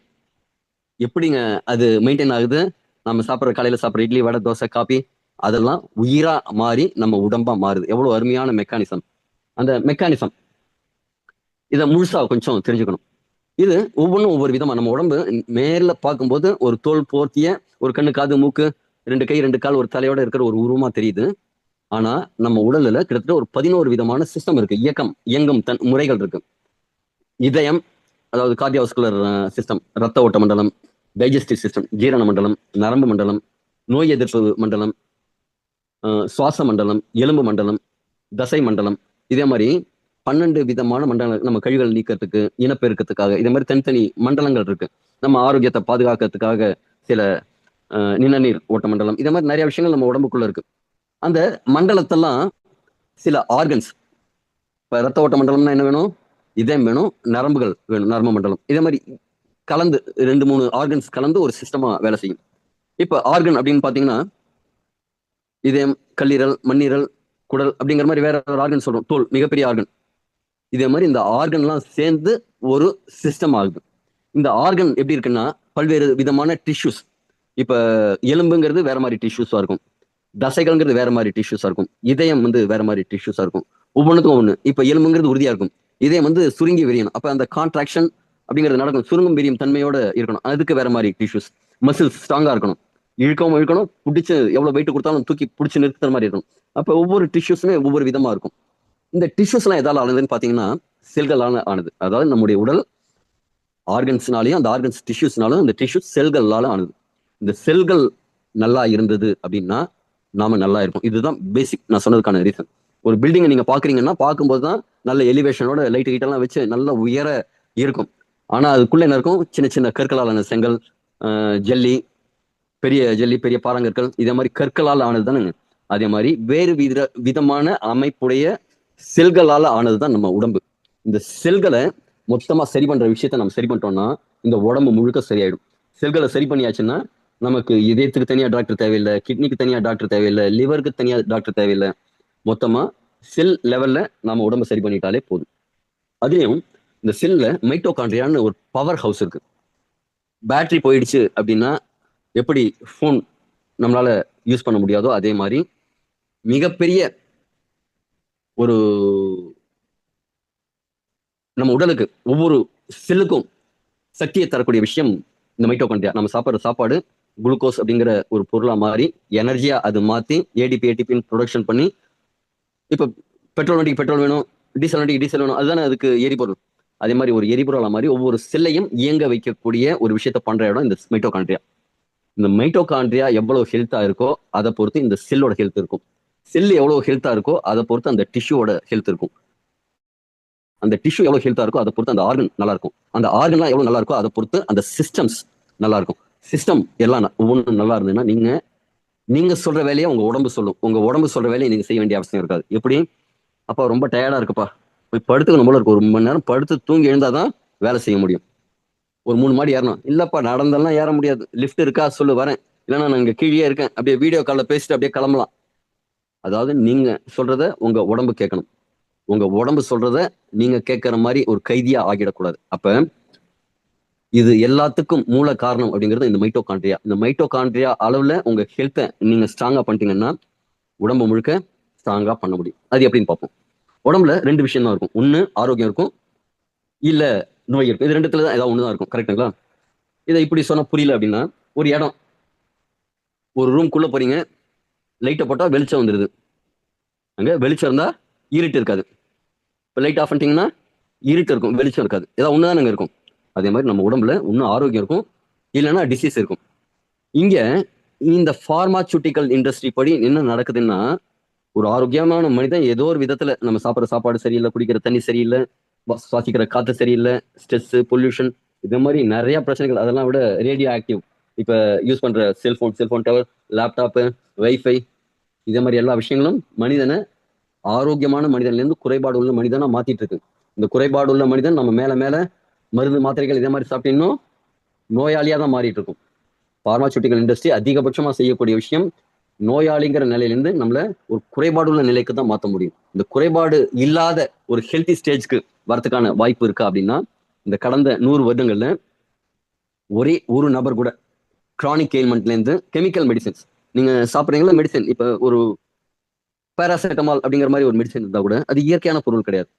எப்படிங்க அது மெயின்டைன் ஆகுது? நம்ம சாப்பிட்ற காலையில சாப்பிட்ற இட்லி வடை தோசை காபி அதெல்லாம் உயிரா மாறி நம்ம உடம்பா மாறுது. எவ்வளவு அருமையான மெக்கானிசம். அந்த மெக்கானிசம் இதை முழுசா கொஞ்சம் தெரிஞ்சுக்கணும். இது ஒவ்வொன்றும் ஒவ்வொரு விதமா நம்ம உடம்பு மேல பார்க்கும்போது ஒரு தோல் போர்த்திய ஒரு கண்ணு காது மூக்கு 2 கை 2 கால் ஒரு தலையோட இருக்கிற ஒரு உருவமா தெரியுது. ஆனா நம்ம உடல்ல கிட்டத்தட்ட ஒரு 11 விதமான சிஸ்டம் இருக்கு. இயங்கும் முறைகள் இருக்கு. இதயம், அதாவது கார்டியோவாஸ்குலர் சிஸ்டம், ரத்த ஓட்ட மண்டலம், டைஜஸ்டிவ் சிஸ்டம், ஜீரண மண்டலம், நரம்பு மண்டலம், நோய் எதிர்ப்பு மண்டலம், சுவாச மண்டலம், எலும்பு மண்டலம், தசை மண்டலம். இதே மாதிரி 12 விதமான மண்டலங்கள் நம்ம கழிவுகள் நீக்கிறதுக்கு, இனப்பெருக்கத்துக்காக, இதே மாதிரி தனித்தனி மண்டலங்கள் இருக்கு. நம்ம ஆரோக்கியத்தை பாதுகாக்கிறதுக்காக சில நிணநீர் ஓட்ட மண்டலம், இதே மாதிரி நிறைய விஷயங்கள் நம்ம உடம்புக்குள்ள இருக்கு. அந்த மண்டலத்தெல்லாம் சில ஆர்கன்ஸ், இப்ப ரத்த ஓட்ட மண்டலம்னா என்ன வேணும்? இதயம் வேணும், நரம்புகள் வேணும், நரம்பு மண்டலம். இதே மாதிரி கலந்து 2-3 ஆர்கன்ஸ் கலந்து ஒரு சிஸ்டமா வேலை செய்யும். இப்ப ஆர்கன் அப்படின்னு பாத்தீங்கன்னா இதயம், கல்லீரல், மண்ணீரல், குடல் அப்படிங்கிற மாதிரி வேற ஒரு ஆர்கன் சொல்றோம். தோல் மிகப்பெரிய ஆர்கன். இதே மாதிரி இந்த ஆர்கன்லாம் சேர்ந்து ஒரு சிஸ்டம் ஆகுது. இந்த ஆர்கன் எப்படி இருக்குன்னா பல்வேறு விதமான டிஷ்யூஸ். இப்ப எலும்புங்கிறது வேற மாதிரி டிஷ்யூஸா இருக்கும், தசைகள்ங்கிறது வேற மாதிரி டிஷ்யூஸா இருக்கும், இதயம் வேற மாதிரி டிஷ்யூஸா இருக்கும். ஒவ்வொன்றுக்கும் ஒண்ணு. இப்ப எலும்புங்கிறது உறுதியா இருக்கும், இதயம் சுருங்கி விரியணும். அப்ப அந்த கான்ட்ராக்ஷன் அப்படிங்கிறது நடக்கும், சுருங்கும் விரியும் தன்மையோட இருக்கணும். அதுக்கு வேற மாதிரி டிஷ்யூஸ். மசில்ஸ் ஸ்ட்ராங்கா இருக்கணும், இழுக்கவும் பிடிச்சு எவ்வளவு வெயிட் கொடுத்தாலும் தூக்கி பிடிச்சு நிறுத்துற மாதிரி இருக்கணும். அப்ப ஒவ்வொரு டிஷ்யூஸுமே ஒவ்வொரு விதமா இருக்கும். இந்த டிஷ்யூஸ் எல்லாம் எதால ஆனதுன்னு பாத்தீங்கன்னா செல்களால ஆனது. அதாவது நம்முடைய உடல் ஆர்கன்ஸ்னாலையும் அந்த ஆர்கன்ஸ் டிஷ்யூஸ்னாலும் இந்த டிஷ்யூஸ் செல்களால ஆனது. இந்த செல்கள் நல்லா இருந்தது அப்படின்னா நாம நல்லா இருக்கும். இதுதான் பேசிக் நான் சொன்னதுக்கான ரீசன். ஒரு பில்டிங்கை நீங்க பாக்குறீங்கன்னா பார்க்கும்போது தான் நல்ல எலிவேஷனோட லைட் கிட்ட எல்லாம் வச்சு நல்ல உயர இருக்கும். ஆனா அதுக்குள்ள என்ன இருக்கும்? சின்ன சின்ன கற்களாலான செங்கல், ஜல்லி, பெரிய ஜல்லி, பெரிய பாறாங்கற்கள், இதே மாதிரி கற்களால் ஆனது தானுங்க. அதே மாதிரி வேறு விதமான அமைப்புடைய செல்களால ஆனதுதான் நம்ம உடம்பு. இந்த செல்களை மொத்தமா சரி பண்ற விஷயத்த நம்ம சரி பண்ணிட்டோம்னா இந்த உடம்பு முழுக்க சரியாயிடும். செல்களை சரி பண்ணியாச்சுன்னா நமக்கு இதயத்துக்கு தனியா டாக்டர் தேவையில்லை, கிட்னிக்கு தனியா டாக்டர் தேவையில்லை, லிவருக்கு தனியா டாக்டர் தேவையில்லை. மொத்தமா செல் லெவல்ல நம்ம உடம்பு சரி பண்ணிட்டாலே போதும். அதுலயும் இந்த செல்ல மைட்டோகாண்ட்ரியான்னு ஒரு பவர் ஹவுஸ் இருக்கு. பேட்டரி போயிடுச்சு அப்படின்னா எப்படி போன் நம்மளால யூஸ் பண்ண முடியாதோ அதே மாதிரி மிகப்பெரிய ஒரு நம்ம உடலுக்கு ஒவ்வொரு செல்லுக்கும் சக்தியை தரக்கூடிய விஷயம் இந்த மைட்டோகாண்ட்ரியா. நம்ம சாப்பிட்ற சாப்பாடு குளுக்கோஸ் அப்படிங்கிற ஒரு பொருளா மாறி எனர்ஜியா அது மாத்தி ஏடிபின்னு ப்ரொடக்ஷன் பண்ணி, இப்ப பெட்ரோல் வண்டிக்கு பெட்ரோல் வேணும், டீசல் வண்டிக்கு டீசல் வேணும், அதுதானே அதுக்கு எரிபொருள். அதே மாதிரி ஒரு எரிபொருளா மாதிரி ஒவ்வொரு செல்லையும் இயங்க வைக்கக்கூடிய ஒரு விஷயத்த பண்ற இடம் இந்த மைட்டோகாண்ட்ரியா. இந்த மைட்டோகாண்ட்ரியா எவ்வளவு ஹெல்த்தா இருக்கோ அதை பொறுத்து இந்த செல்லோட ஹெல்த் இருக்கும். செல் எவ்வளவு ஹெல்த்தா இருக்கோ அதை பொறுத்து அந்த டிஷ்யூவோட ஹெல்த் இருக்கும். அந்த டிஷ்யூ எவ்வளவு ஹெல்த்தா இருக்கோ அதை பொறுத்து அந்த ஆர்கன் நல்லா இருக்கும். அந்த ஆர்கன்லாம் எவ்வளவு நல்லா இருக்கோ அதை பொறுத்து அந்த சிஸ்டம்ஸ் நல்லா இருக்கும். சிஸ்டம் எல்லாம் ஒவ்வொன்றும் நல்லா இருந்ததுன்னா நீங்க சொல்ற வேலையை உங்க உடம்பு சொல்லும். உங்க உடம்பு சொல்ற வேலையை நீங்க செய்ய வேண்டிய அவசியம் இருக்காது. எப்படி? அப்பா ரொம்ப டயர்டா இருக்குப்பா, போய் படுத்துக்கணும் போல இருக்கு, 1 மணி நேரம் படுத்து தூங்கி எழுந்தாதான் வேலை செய்ய முடியும். ஒரு 3 மாடி ஏறணும், இல்லப்பா நடந்தெல்லாம் ஏற முடியாது, லிஃப்ட் இருக்கா சொல்லு வரேன், இல்லைன்னா நான் இங்க கீழே இருக்கேன், அப்படியே வீடியோ காலில் பேசிட்டு அப்படியே கிளம்பலாம். அதாவது நீங்க சொல்றத உங்க உடம்பு கேட்கணும், உங்க உடம்பு சொல்றத நீங்க கேட்கற மாதிரி ஒரு கைதியா ஆகிடக்கூடாது. அப்ப இது எல்லாத்துக்கும் மூல காரணம் அப்படிங்கிறது இந்த மைட்டோகாண்ட்ரியா. இந்த மைட்டோகாண்ட்ரியா அளவுல உங்க ஹெல்த்தை நீங்க ஸ்ட்ராங்கா பண்ணிட்டீங்கன்னா உடம்பு முழுக்க ஸ்ட்ராங்கா பண்ண முடியும். அது எப்படின்னு பார்ப்போம். உடம்புல 2 விஷயம் தான் இருக்கும். ஒண்ணு ஆரோக்கியம் இருக்கும், இல்ல நோய் இருக்கும். இது 2த்துல தான் ஏதாவது ஒண்ணுதான் இருக்கும். கரெக்டுங்களா? இதை இப்படி சொன்னா புரியல அப்படின்னா, ஒரு இடம், ஒரு ரூம்குள்ள போறீங்க, லைட்டை போட்டா வெளிச்சம் வந்துருது. அங்க வெளிச்சம் இருந்தா இருட்டு இருக்காது. இப்போ லைட் ஆஃப் பண்ணிட்டீங்கன்னா இருட்டு இருக்கும், வெளிச்சம் இருக்காது. ஏதாவது ஒண்ணுதான் அங்க இருக்கும். அதே மாதிரி நம்ம உடம்புல இன்னும் ஆரோக்கியம் இருக்கும், இல்லைன்னா டிசீஸ் இருக்கும். இங்க இந்த பார்மாசூட்டிக்கல் இண்டஸ்ட்ரி படி என்ன நடக்குதுன்னா, ஒரு ஆரோக்கியமான மனிதன் ஏதோ ஒரு விதத்துல நம்ம சாப்பிட்ற சாப்பாடு சரியில்லை, குடிக்கிற தண்ணி சரியில்லை, சுவாசிக்கிற காத்து சரியில்லை, ஸ்ட்ரெஸ், பொல்யூஷன், இது மாதிரி நிறைய பிரச்சனைகள். அதெல்லாம் விட ரேடியோ ஆக்டிவ், இப்ப யூஸ் பண்ற செல்போன் டவர், லேப்டாப்பு, வைஃபை, இதே மாதிரி எல்லா விஷயங்களும் மனிதனை ஆரோக்கியமான மனிதன்ல இருந்து குறைபாடு உள்ள மனிதனா மாத்திட்டு இருக்கு. இந்த குறைபாடு உள்ள மனிதன் நம்ம மேல மேல மருந்து மாத்திரைகள் இதே மாதிரி சாப்பிட்டீங்கன்னா நோயாளியா தான் மாறிட்டு இருக்கும். பார்மாசூட்டிக்கல் இண்டஸ்ட்ரி அதிகபட்சமா செய்யக்கூடிய விஷயம் நோயாளிங்கிற நிலையிலிருந்து நம்மள ஒரு குறைபாடு உள்ள நிலைக்கு தான் மாற்ற முடியும். இந்த குறைபாடு இல்லாத ஒரு ஹெல்த்தி ஸ்டேஜ்க்கு வரதுக்கான வாய்ப்பு இருக்கா அப்படின்னா, இந்த கடந்த 100 வருடங்கள்ல ஒரே ஒரு நபர் கூட கிரானிக் எயில்மெண்ட்ல இருந்து கெமிக்கல் மெடிசின்ஸ், நீங்க சாப்பிட்றீங்களா மெடிசன், இப்ப ஒரு பேராசிட்டமால் அப்படிங்கிற மாதிரி ஒரு மெடிசன் இருந்தா கூட அது இயற்கையான பொருள் கிடையாது.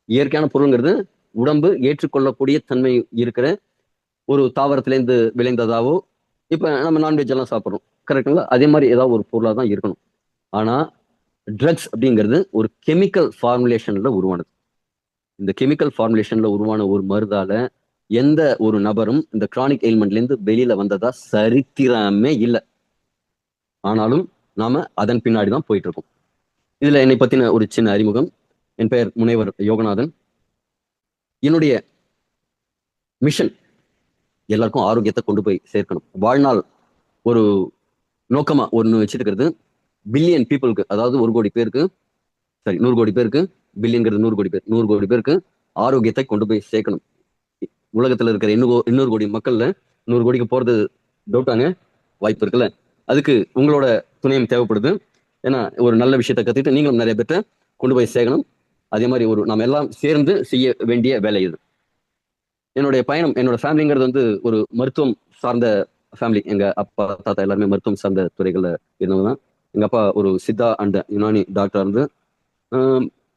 இயற்கையான பொருள்ங்கிறது உடம்பு ஏற்றுக்கொள்ளக்கூடிய தன்மை இருக்கிற ஒரு தாவரத்திலேருந்து விளைந்ததாவோ, இப்ப நம்ம நான்வெஜ் எல்லாம் சாப்பிடுறோம் கரெக்டுங்களா, அதே மாதிரி ஏதாவது ஒரு பொருளா தான் இருக்கணும். ஆனா ட்ரக்ஸ் அப்படிங்கிறது ஒரு கெமிக்கல் ஃபார்முலேஷன்ல உருவானது. இந்த கெமிக்கல் ஃபார்முலேஷன்ல உருவான ஒரு மருந்தால எந்த ஒரு நபரும் இந்த கிரானிக் எயில்மெண்ட்ல இருந்து வெளியில வந்ததா சரித்திரமே இல்லை. ஆனாலும் நாம அதன் பின்னாடி தான் போயிட்டு இருக்கோம். இதுல என்னை பத்தின ஒரு சின்ன அறிமுகம். என் பெயர் முனைவர் யோகநாதன். என்னுடைய மிஷன் எல்லாருக்கும் ஆரோக்கியத்தை கொண்டு போய் சேர்க்கணும். வாழ்நாள் ஒரு நோக்கமா ஒண்ணு வச்சிருக்கிறது, பில்லியன் பீப்புளுக்கு, அதாவது 1 கோடி பேருக்கு, சரி 100 கோடி பேருக்கு, பில்லியன்கிறது 100 கோடி பேர், 100 கோடி பேருக்கு ஆரோக்கியத்தை கொண்டு போய் சேர்க்கணும். உலகத்துல இருக்கிற 200 கோடி மக்கள்ல 100 கோடிக்கு போறது டவுட்டாங்க, வாய்ப்பு இருக்குல்ல. அதுக்கு உங்களோட துணையும் தேவைப்படுது. ஏன்னா ஒரு நல்ல விஷயத்தை கத்துட்டு நீங்களும் நிறைய பேர்ட்ட கொண்டு போய் சேர்க்கணும். அதே மாதிரி ஒரு நாம் எல்லாம் சேர்ந்து செய்ய வேண்டிய வேலை இது. என்னுடைய பயணம், என்னோட ஃபேமிலிங்கிறது வந்து ஒரு மருத்துவம் சார்ந்த ஃபேமிலி. எங்க அப்பா தாத்தா எல்லாருமே மருத்துவம் சார்ந்த துறைகள்ல இருந்தவங்க தான். எங்க அப்பா ஒரு சித்தா அண்ட் யுனானி டாக்டர் இருந்து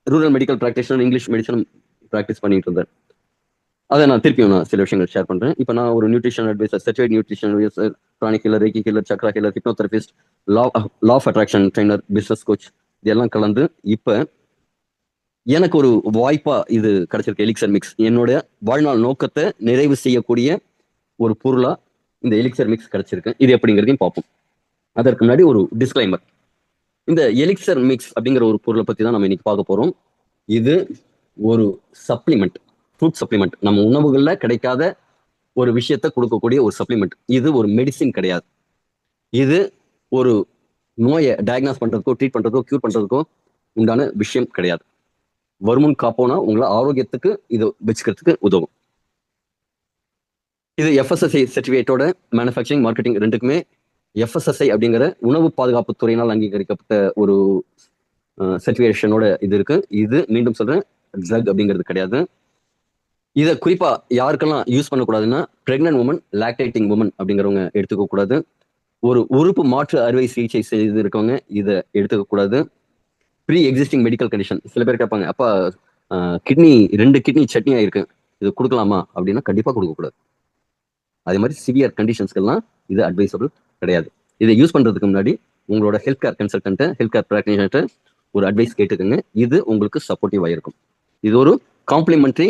ரூரல் மெடிக்கல் ப்ராக்டிஷனர், இங்கிலீஷ் மெடிசனும் ப்ராக்டிஸ் பண்ணிட்டு இருந்தார். அதை நான் திருப்பியும் நான் சில விஷயங்கள் ஷேர் பண்றேன். இப்போ நான் ஒரு nutrition adviser, certified nutrition adviser, pranic healer, reiki healer, chakra healer, hypnotherapist, law of attraction trainer, business coach, இதெல்லாம் கலந்து இப்ப எனக்கு ஒரு வாய்ப்பா இது கிடைச்சிருக்கு. எலிக்சர் மிக்ஸ் என்னோட வாழ்நாள் நோக்கத்தை நிறைவு செய்யக்கூடிய ஒரு பொருளா இந்த எலிக்சர் மிக்ஸ் கிடைச்சிருக்கு. இது எப்படிங்கிறதையும் பார்ப்போம். அதற்கு முன்னாடி ஒரு டிஸ்க்ளைமர். இந்த எலிக்சர் மிக்ஸ் அப்படிங்கிற ஒரு பொருளை பத்தி தான் நம்ம இன்னைக்கு பார்க்க போறோம். இது ஒரு சப்ளிமெண்ட், ஃபுட் சப்ளிமெண்ட். நம்ம உணவுகள்ல கிடைக்காத ஒரு விஷயத்தை கொடுக்கக்கூடிய ஒரு சப்ளிமெண்ட். இது ஒரு மெடிசின் கிடையாது. இது ஒரு நோயை டயக்னாஸ் பண்றதுக்கோ, ட்ரீட் பண்றதுக்கோ, கியூர் பண்றதுக்கோ உண்டான விஷயம் கிடையாது. வருமுன் காப்போனா உங்களை ஆரோக்கியத்துக்கு இது வச்சுக்கிறதுக்கு உதவும். இது எஃப்எஸ்எஸ்ஐ சர்டிஃபிகேட்டோட மேனுஃபேக்சரிங், மார்க்கெட்டிங் ரெண்டுக்குமே எஃப்எஸ்எஸ்ஐ அப்படிங்கிற உணவு பாதுகாப்பு துறையினால் அங்கீகரிக்கப்பட்ட ஒரு சர்டிஃபிகேஷனோட இது இருக்கு. இது மீண்டும் சொல்றேன், ட்ரக் அப்படிங்கிறது கிடையாது. இதை குறிப்பா யாருக்கெல்லாம் யூஸ் பண்ணக்கூடாதுன்னா, பிரெக்னன்ட் உமன், லாக்டேட்டிங் உமன் அப்படிங்கிறவங்க எடுத்துக்க கூடாது. ஒரு உறுப்பு மாற்று அறுவை சிகிச்சை செய்து இருக்கவங்க இதை எடுத்துக்க கூடாது. ப்ரீ எக்ஸிஸ்டிங் மெடிக்கல் கண்டிஷன், சில பேர் கேட்பாங்க, அப்பா கிட்னி 2 கிட்னி சட்னி ஆயிருக்கு, இது கொடுக்கலாமா அப்படின்னா கண்டிப்பா கொடுக்கக்கூடாது. அதே மாதிரி சிவியர் கண்டிஷன்ஸ்க்கெல்லாம் இது அட்வைசபிள் கிடையாது. இதை யூஸ் பண்றதுக்கு முன்னாடி உங்களோட health care consultant, health care ப்ராக்டிஷனர்ட்ட ஒரு அட்வைஸ் கேட்டுக்கோங்க. இது உங்களுக்கு சப்போர்ட்டிவா இருக்கும். இது ஒரு காம்ப்ளிமெண்ட்ரி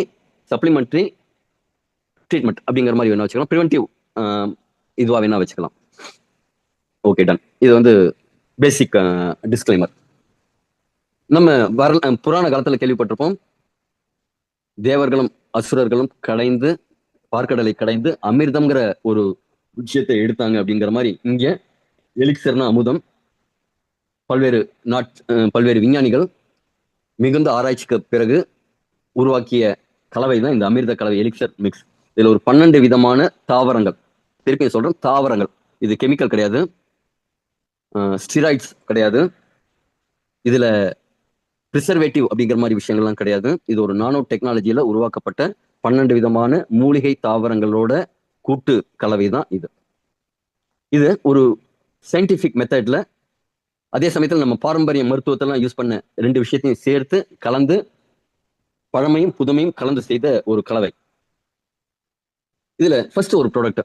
சப்ளிமெண்ட்ரி ட்ரீட்மெண்ட் அப்படிங்கிற மாதிரி வேணா வச்சுக்கலாம், ப்ரிவென்டிவ் இதுவா வேணா வச்சுக்கலாம். Okay, done. இது வந்து பேசிக் டிஸ்க்ளைமர். நம்ம புராண காலத்துல கேள்விப்பட்டிருப்போம், தேவர்களும் அசுரர்களும் கடைந்து, பார்க்கடலை கடைந்து அமிர்தம்ங்கிற ஒரு விஷயத்தை எடுத்தாங்க அப்படிங்கிற மாதிரி இங்க எலிக்சர்னா அமுதம். பல்வேறு விஞ்ஞானிகள் மிகுந்த ஆராய்ச்சிக்கு பிறகு உருவாக்கிய கலவை தான் இந்த அமிர்த கலவை, எலிக்சர் மிக்ஸ். இதுல ஒரு 12 விதமான தாவரங்கள், திருப்பி சொல்றேன் தாவரங்கள், இது கெமிக்கல் கிடையாது, ஸ்டிராய்ட்ஸ் கிடையாது, இதுல ப்ரிசர்வேட்டிவ் அப்படிங்கிற மாதிரி விஷயங்கள்லாம் கிடையாது. இது ஒரு நானோ டெக்னாலஜியில உருவாக்கப்பட்ட 12 விதமான மூலிகை தாவரங்களோட கூட்டு கலவை தான் இது. இது ஒரு சயின்டிபிக் மெத்தட்ல, அதே சமயத்தில் நம்ம பாரம்பரிய மருத்துவத்தெல்லாம் யூஸ் பண்ண 2 விஷயத்தையும் சேர்த்து கலந்து, பழமையும் புதுமையும் கலந்து செய்த ஒரு கலவை. இதுல ஃபர்ஸ்ட் ஒரு ப்ராடக்ட்,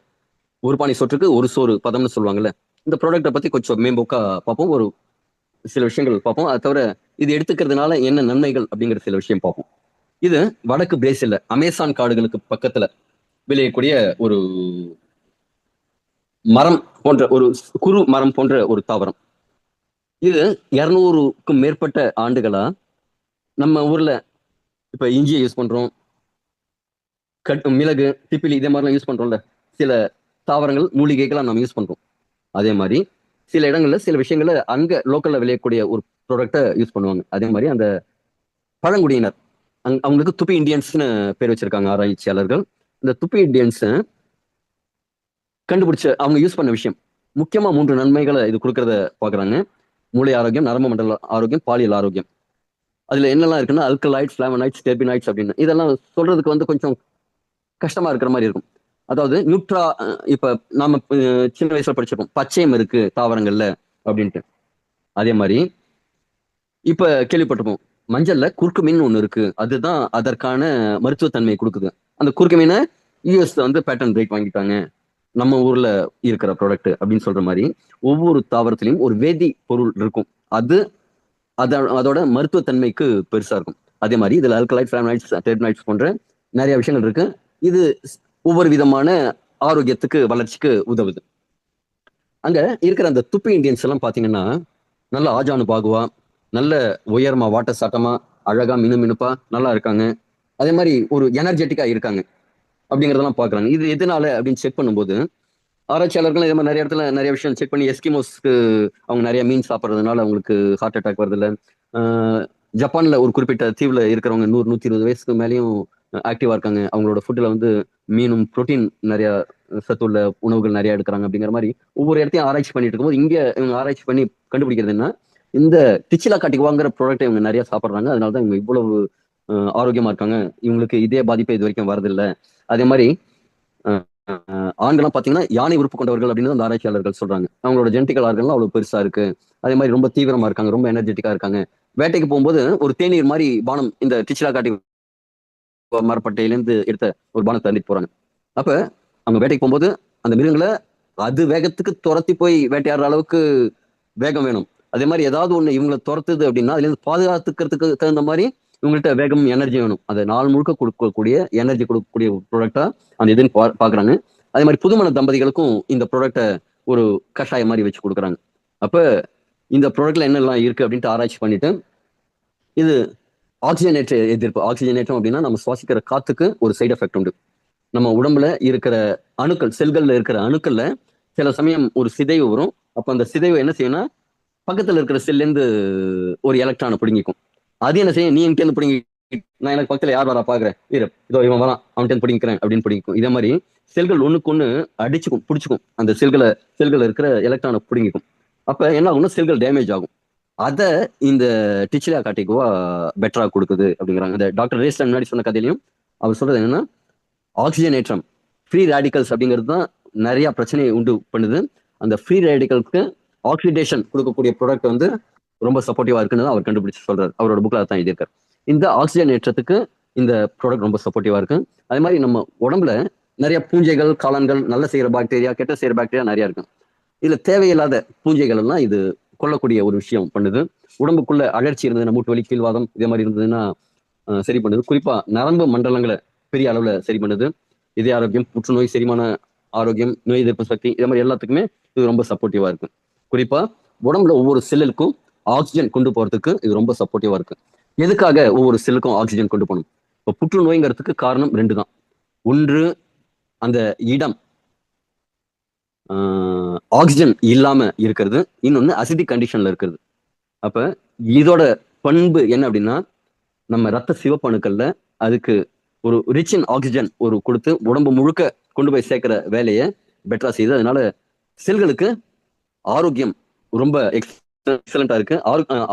ஒரு பானை சொற்றுக்கு ஒரு சோறு பதம்னு சொல்லுவாங்கல்ல, இந்த ப்ராடக்ட்டை பத்தி கொஞ்சம் மேம்போக்கா பார்ப்போம். ஒரு சில விஷயங்கள் பார்ப்போம். அது தவிர இது எடுத்துக்கிறதுனால என்ன நன்மைகள் அப்படிங்கிற சில விஷயம் பார்ப்போம். இது வடக்கு பிரேசில்ல அமேசான் காடுகளுக்கு பக்கத்துல விளையக்கூடிய ஒரு மரம் போன்ற, ஒரு குறு மரம் போன்ற ஒரு தாவரம். இது 200க்கும் மேற்பட்ட ஆண்டுகளா நம்ம ஊர்ல இப்ப இஞ்சியை யூஸ் பண்றோம், மிளகு, திப்பிலி இதே மாதிரிலாம் யூஸ் பண்றோம்ல, சில தாவரங்கள் மூலிகைகளா நம்ம யூஸ் பண்றோம். அதே மாதிரி சில இடங்கள்ல சில விஷயங்களை அங்க லோக்கல்ல விளையக்கூடிய ஒரு ப்ராடக்டை யூஸ் பண்ணுவாங்க. அதே மாதிரி அந்த பழங்குடியினர், அவங்களுக்கு துப்பி இந்தியன்ஸ்னு பேர் வச்சிருக்காங்க ஆராய்ச்சியாளர்கள். இந்த துப்பி இந்தியன்ஸ் கண்டுபிடிச்ச, அவங்க யூஸ் பண்ண விஷயம் முக்கியமா 3 நன்மைகளை இது கொடுக்கறத பாக்குறாங்க. மூளை ஆரோக்கியம், நரம்பு மண்டல ஆரோக்கியம், பாலியல் ஆரோக்கியம். அதுல என்னெல்லாம் இருக்குன்னா, அல்கலாய்ட்ஸ், ஃபிளாவனாய்ட்ஸ், டெர்பினாய்ட்ஸ் அப்படின்னு, இதெல்லாம் சொல்றதுக்கு வந்து கொஞ்சம் கஷ்டமா இருக்கிற மாதிரி இருக்கும். அதாவது நியூட்ரா, இப்ப நாம சின்ன வயசுல படிச்சிருப்போம், பச்சையம் இருக்கு தாவரங்கள்ல, அப்படின்ட்டு. அதே மாதிரி இப்ப கேள்விப்பட்டிருப்போம், மஞ்சள்ல குறுக்குமீன் ஒண்ணு இருக்கு, அதுதான் அதற்கான மருத்துவத்தன்மை கொடுக்குது. அந்த குறுக்குமீனை யூஎஸ் வந்து பேட்டன் ரைட் வாங்கிட்டாங்க, நம்ம ஊர்ல இருக்கிற ப்ராடக்ட் அப்படின்னு சொல்ற மாதிரி ஒவ்வொரு தாவரத்திலையும் ஒரு வேதி பொருள் இருக்கும். அது அதோட மருத்துவத்தன்மைக்கு பெருசா இருக்கும். அதே மாதிரி இதுல அல்கலைட், ஃபிளாவனாய்ட்ஸ், டெர்பனாய்ட்ஸ் போன்ற நிறைய விஷயங்கள் இருக்கு. இது ஒவ்வொரு விதமான ஆரோக்கியத்துக்கு, வளர்ச்சிக்கு உதவுது. அங்க இருக்கிற அந்த துப்பி இந்தியன்ஸ் எல்லாம் பாத்தீங்கன்னா நல்ல ஆஜானு பாகுவா, நல்ல உயரமா, வாட்ட சாட்டமா, அழகா, மினுமினுப்பா நல்லா இருக்காங்க. அதே மாதிரி ஒரு எனர்ஜெட்டிக்கா இருக்காங்க அப்படிங்கறதெல்லாம் பாக்குறாங்க. இது எதனால அப்படின்னு செக் பண்ணும்போது ஆராய்ச்சியாளர்கள் இதே மாதிரி நிறைய இடத்துல நிறைய விஷயம் செக் பண்ணி, எஸ்கிமோஸ்க்கு அவங்க நிறைய மீன் சாப்பிட்றதுனால அவங்களுக்கு ஹார்ட் அட்டாக் வருது இல்ல, ஜப்பான்ல ஒரு குறிப்பிட்ட தீவுல இருக்கிறவங்க 100-120 வயசுக்கு மேலேயும் ஆக்டிவா இருக்காங்க. அவங்களோட ஃபுட்ல வந்து மீனும் புரோட்டீன் நிறைய சத்துள்ள உணவுகள் நிறைய எடுக்கிறாங்க அப்படிங்கிற மாதிரி ஒவ்வொரு இடத்தையும் ஆராய்ச்சி பண்ணிட்டு இருக்கும்போது இங்க இவங்க ஆராய்ச்சி பண்ணி கண்டுபிடிக்கிறது என்ன, இந்த டிச்சிலா காட்டிக்குவாங்கிற ப்ராடக்ட்டை இவங்க நிறைய சாப்பிட்றாங்க, அதனாலதான் இவங்க இவ்வளவு ஆரோக்கியமா இருக்காங்க, இவங்களுக்கு இதே பாதிப்பு இது வரைக்கும் வரதில்லை. அதே மாதிரி ஆண்கள்லாம் பாத்தீங்கன்னா யானை உறுப்பு கொண்டவர்கள் அப்படின்னு அந்த ஆராய்ச்சியாளர்கள் சொல்றாங்க. அவங்களோட ஜெனட்டிக்கல் ஆர்கன்லாம் அவ்வளவு பெருசா இருக்கு. அதே மாதிரி ரொம்ப தீவிரமா இருக்காங்க, ரொம்ப எனர்ஜெட்டிக்கா இருக்காங்க. வேட்டைக்கு போகும்போது ஒரு தேநீர் மாதிரி பானம், இந்த டிச்சிலா காட்டி மரப்பட்டையிலேருந்து எடுத்த ஒரு பானத்தை தள்ளிட்டு போறாங்க. அப்ப அவங்க வேட்டைக்கு போகும்போது அந்த மிருகங்களை அது வேகத்துக்கு துரத்தி போய் வேட்டையாடுற அளவுக்கு வேகம் வேணும். அதே மாதிரி ஏதாவது ஒண்ணு இவங்களை துரத்துது அப்படின்னா அதுல இருந்து பாதுகாத்துக்கிறதுக்கு தகுந்த மாதிரி இவங்கள்ட்ட வேகம், எனர்ஜி வேணும். அதை நாள் முழுக்க கொடுக்கக்கூடிய எனர்ஜி கொடுக்கக்கூடிய ப்ராடக்டா அந்த இதுன்னு பாக்குறாங்க. அதே மாதிரி புதுமண தம்பதிகளுக்கும் இந்த ப்ராடக்டை ஒரு கஷாயம் மாதிரி வச்சு கொடுக்குறாங்க. அப்ப இந்த ப்ராடக்ட்ல என்னெல்லாம் இருக்கு அப்படின்ட்டு ஆராய்ச்சி பண்ணிட்டு, இது ஆக்சிஜனேற்ற எதிர்ப்பு. ஆக்சிஜனேற்றம் அப்படின்னா நம்ம சுவாசிக்கிற காத்துக்கு ஒரு சைடு எஃபெக்ட் உண்டு. நம்ம உடம்புல இருக்கிற அணுக்கள், செல்கள்ல இருக்கிற அணுக்கள்ல சில சமயம் ஒரு சிதைவு வரும். அப்ப அந்த சிதைவு என்ன செய்யும்னா பக்கத்துல இருக்கிற செல்ல இருந்து ஒரு எலக்ட்ரானை பிடுங்கிக்கும். அது என்ன செய்யும், நீ என்கிட்ட பிடிங்கி, நான் எனக்கு பக்கத்துல யார் வரா பாக்குறேன், இதோ இவன் வரான், அவன்கிட்ட பிடிக்கிறேன் அப்படின்னு பிடிக்கும். இதே மாதிரி செல்கள் ஒண்ணுக்கு ஒண்ணு அடிச்சுக்கும், பிடிச்சிக்கும். அந்த செல்கள் இருக்கிற எலக்ட்ரானை பிடுங்கிக்கும். அப்ப என்ன ஆகும்னா செல்கள் டேமேஜ் ஆகும். அத இந்த டிச்சிலா காட்டிக்குவா பெட்டரா கொடுக்குது அப்படிங்கிறாங்க. இந்த டாக்டர் ரேஸ்டன் முன்னாடி சொன்ன கதையிலையும் அவர் சொல்றது என்னன்னா, ஆக்சிஜனேற்றம், ஃப்ரீ ரேடிக்கல்ஸ் அப்படிங்கிறது தான் நிறைய பிரச்சனையை உண்டு பண்ணுது. அந்த ஃப்ரீ ரேடிக்கல்ஸ்க்கு ஆக்சிடேஷன் கொடுக்கக்கூடிய ப்ராடக்ட் வந்து ரொம்ப சப்போர்ட்டிவா இருக்குன்னு அவர் கண்டுபிடிச்சு சொல்றாரு. அவரோட புக்ல தான் எழுதியிருக்காரு. இந்த ஆக்சிஜன் ஏற்றத்துக்கு இந்த ப்ராடக்ட் ரொம்ப சப்போர்ட்டிவா இருக்கு. அதே மாதிரி நம்ம உடம்புல நிறைய பூஞ்சைகள், காளான்கள், நல்ல செய்யற பாக்டீரியா, கெட்ட செய்யற பாக்டீரியா நிறைய இருக்கு. இதுல தேவையில்லாத பூஞ்சைகள் எல்லாம் இது கொல்லக்கூடிய ஒரு விஷயம் பண்ணுது. உடம்புக்குள்ள அழற்சி இருந்ததுன்னா, மூட்டு வலி, கீழ்வாதம் இதே மாதிரி இருந்ததுன்னா சரி பண்ணுது. குறிப்பா நரம்பு மண்டலங்களை பெரிய அளவுல சரி பண்ணுது. இதய ஆரோக்கியம், புற்றுநோய், செரிமான ஆரோக்கியம், நோய் எதிர்ப்பு சக்தி இதே மாதிரி எல்லாத்துக்குமே இது ரொம்ப சப்போர்ட்டிவா இருக்கு. குறிப்பா உடம்புல ஒவ்வொரு செல்லுக்கும் ஆக்சிஜன் கொண்டு போறதுக்கு இது ரொம்ப சப்போர்ட்டிவா இருக்கு. எதுக்காக ஒவ்வொரு செல்லுக்கும் ஆக்சிஜன் கொண்டு போகணும்? இப்போ புற்றுநோய்ங்கிறதுக்கு காரணம் 2 தான். ஒன்று அந்த இடம் ஆக்சிஜன் இல்லாம இருக்கிறது, இன்னொன்னு அசிடிக் கண்டிஷன்ல இருக்கிறது. அப்ப இதோட பண்பு என்ன அப்படின்னா, நம்ம ரத்த சிவப்பு அணுக்கள்ல அதுக்கு ஒரு ரிச் இன் ஆக்சிஜன் ஒரு கொடுத்து உடம்பு முழுக்க கொண்டு போய் சேர்க்கிற வேலையை பெட்டரா செய்யுது. அதனால செல்களுக்கு ஆரோக்கியம் ரொம்ப எக்ஸலண்டா இருக்கு.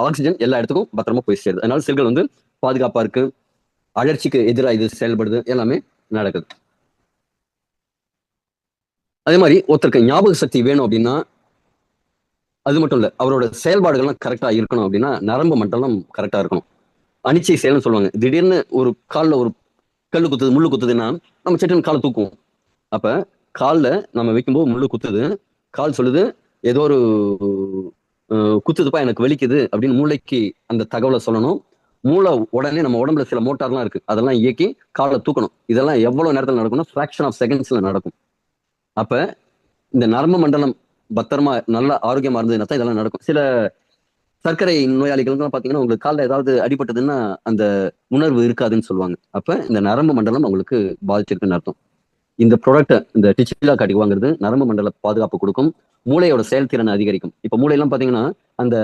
ஆக்சிஜன் எல்லா இடத்துக்கும் பத்திரமா போய் சேருது. அதனால செல்கள் வந்து பாதுகாப்பா இருக்கு. அழற்சிக்கு எதிராக இது செயல்படுது, எல்லாமே நடக்குது. அதே மாதிரி ஒருத்தருக்கு ஞாபக சக்தி வேணும் அப்படின்னா, அது மட்டும் இல்ல, அவரோட செயல்பாடுகள்லாம் கரெக்டா இருக்கணும் அப்படின்னா நரம்பு மண்டலம் கரெக்டா இருக்கணும். அனிச்சை செயல்னு சொல்லுவாங்க. திடீர்னு ஒரு கால்ல ஒரு கல்லு குத்துது, முள்ளு குத்துதுன்னா நம்ம சட்டுன்னு காலை தூக்குவோம். அப்ப கால்ல நம்ம வைக்கும்போது முள்ளு குத்துது, கால் சொல்லுது ஏதோ ஒரு குத்துதுப்பா, எனக்கு வலிக்குது அப்படின்னு மூளைக்கு அந்த தகவலை சொல்லணும். மூளை உடனே நம்ம உடம்புல சில மோட்டார்லாம் இருக்கு, அதெல்லாம் இயக்கி காலை தூக்கணும். இதெல்லாம் எவ்வளவு நேரத்தில் நடக்கணும்? ஃபிராக்ஷன் ஆஃப் செகண்ட்ஸ்ல நடக்கும். அப்ப இந்த நரம்பு மண்டலம் பத்திரமா நல்ல ஆரோக்கியமா இருந்ததுன்னா தான் இதெல்லாம் நடக்கும். சில சர்க்கரை நோயாளிகளுக்கு பாத்தீங்கன்னா உங்களுக்கு காலில் ஏதாவது அடிபட்டதுன்னா அந்த உணர்வு இருக்காதுன்னு சொல்லுவாங்க. அப்ப இந்த நரம்பு மண்டலம் அவங்களுக்கு பாதிச்சிருக்குன்னு அர்த்தம். இந்த ப்ராடக்ட், இந்த டிச்சிலா காட்டிக்குவாங்கிறது நரம்பு மண்டல பாதுகாப்பு கொடுக்கும், மூளையோட செயல்திறனை அதிகரிக்கும். இப்ப மூளையெல்லாம் பாத்தீங்கன்னா அந்த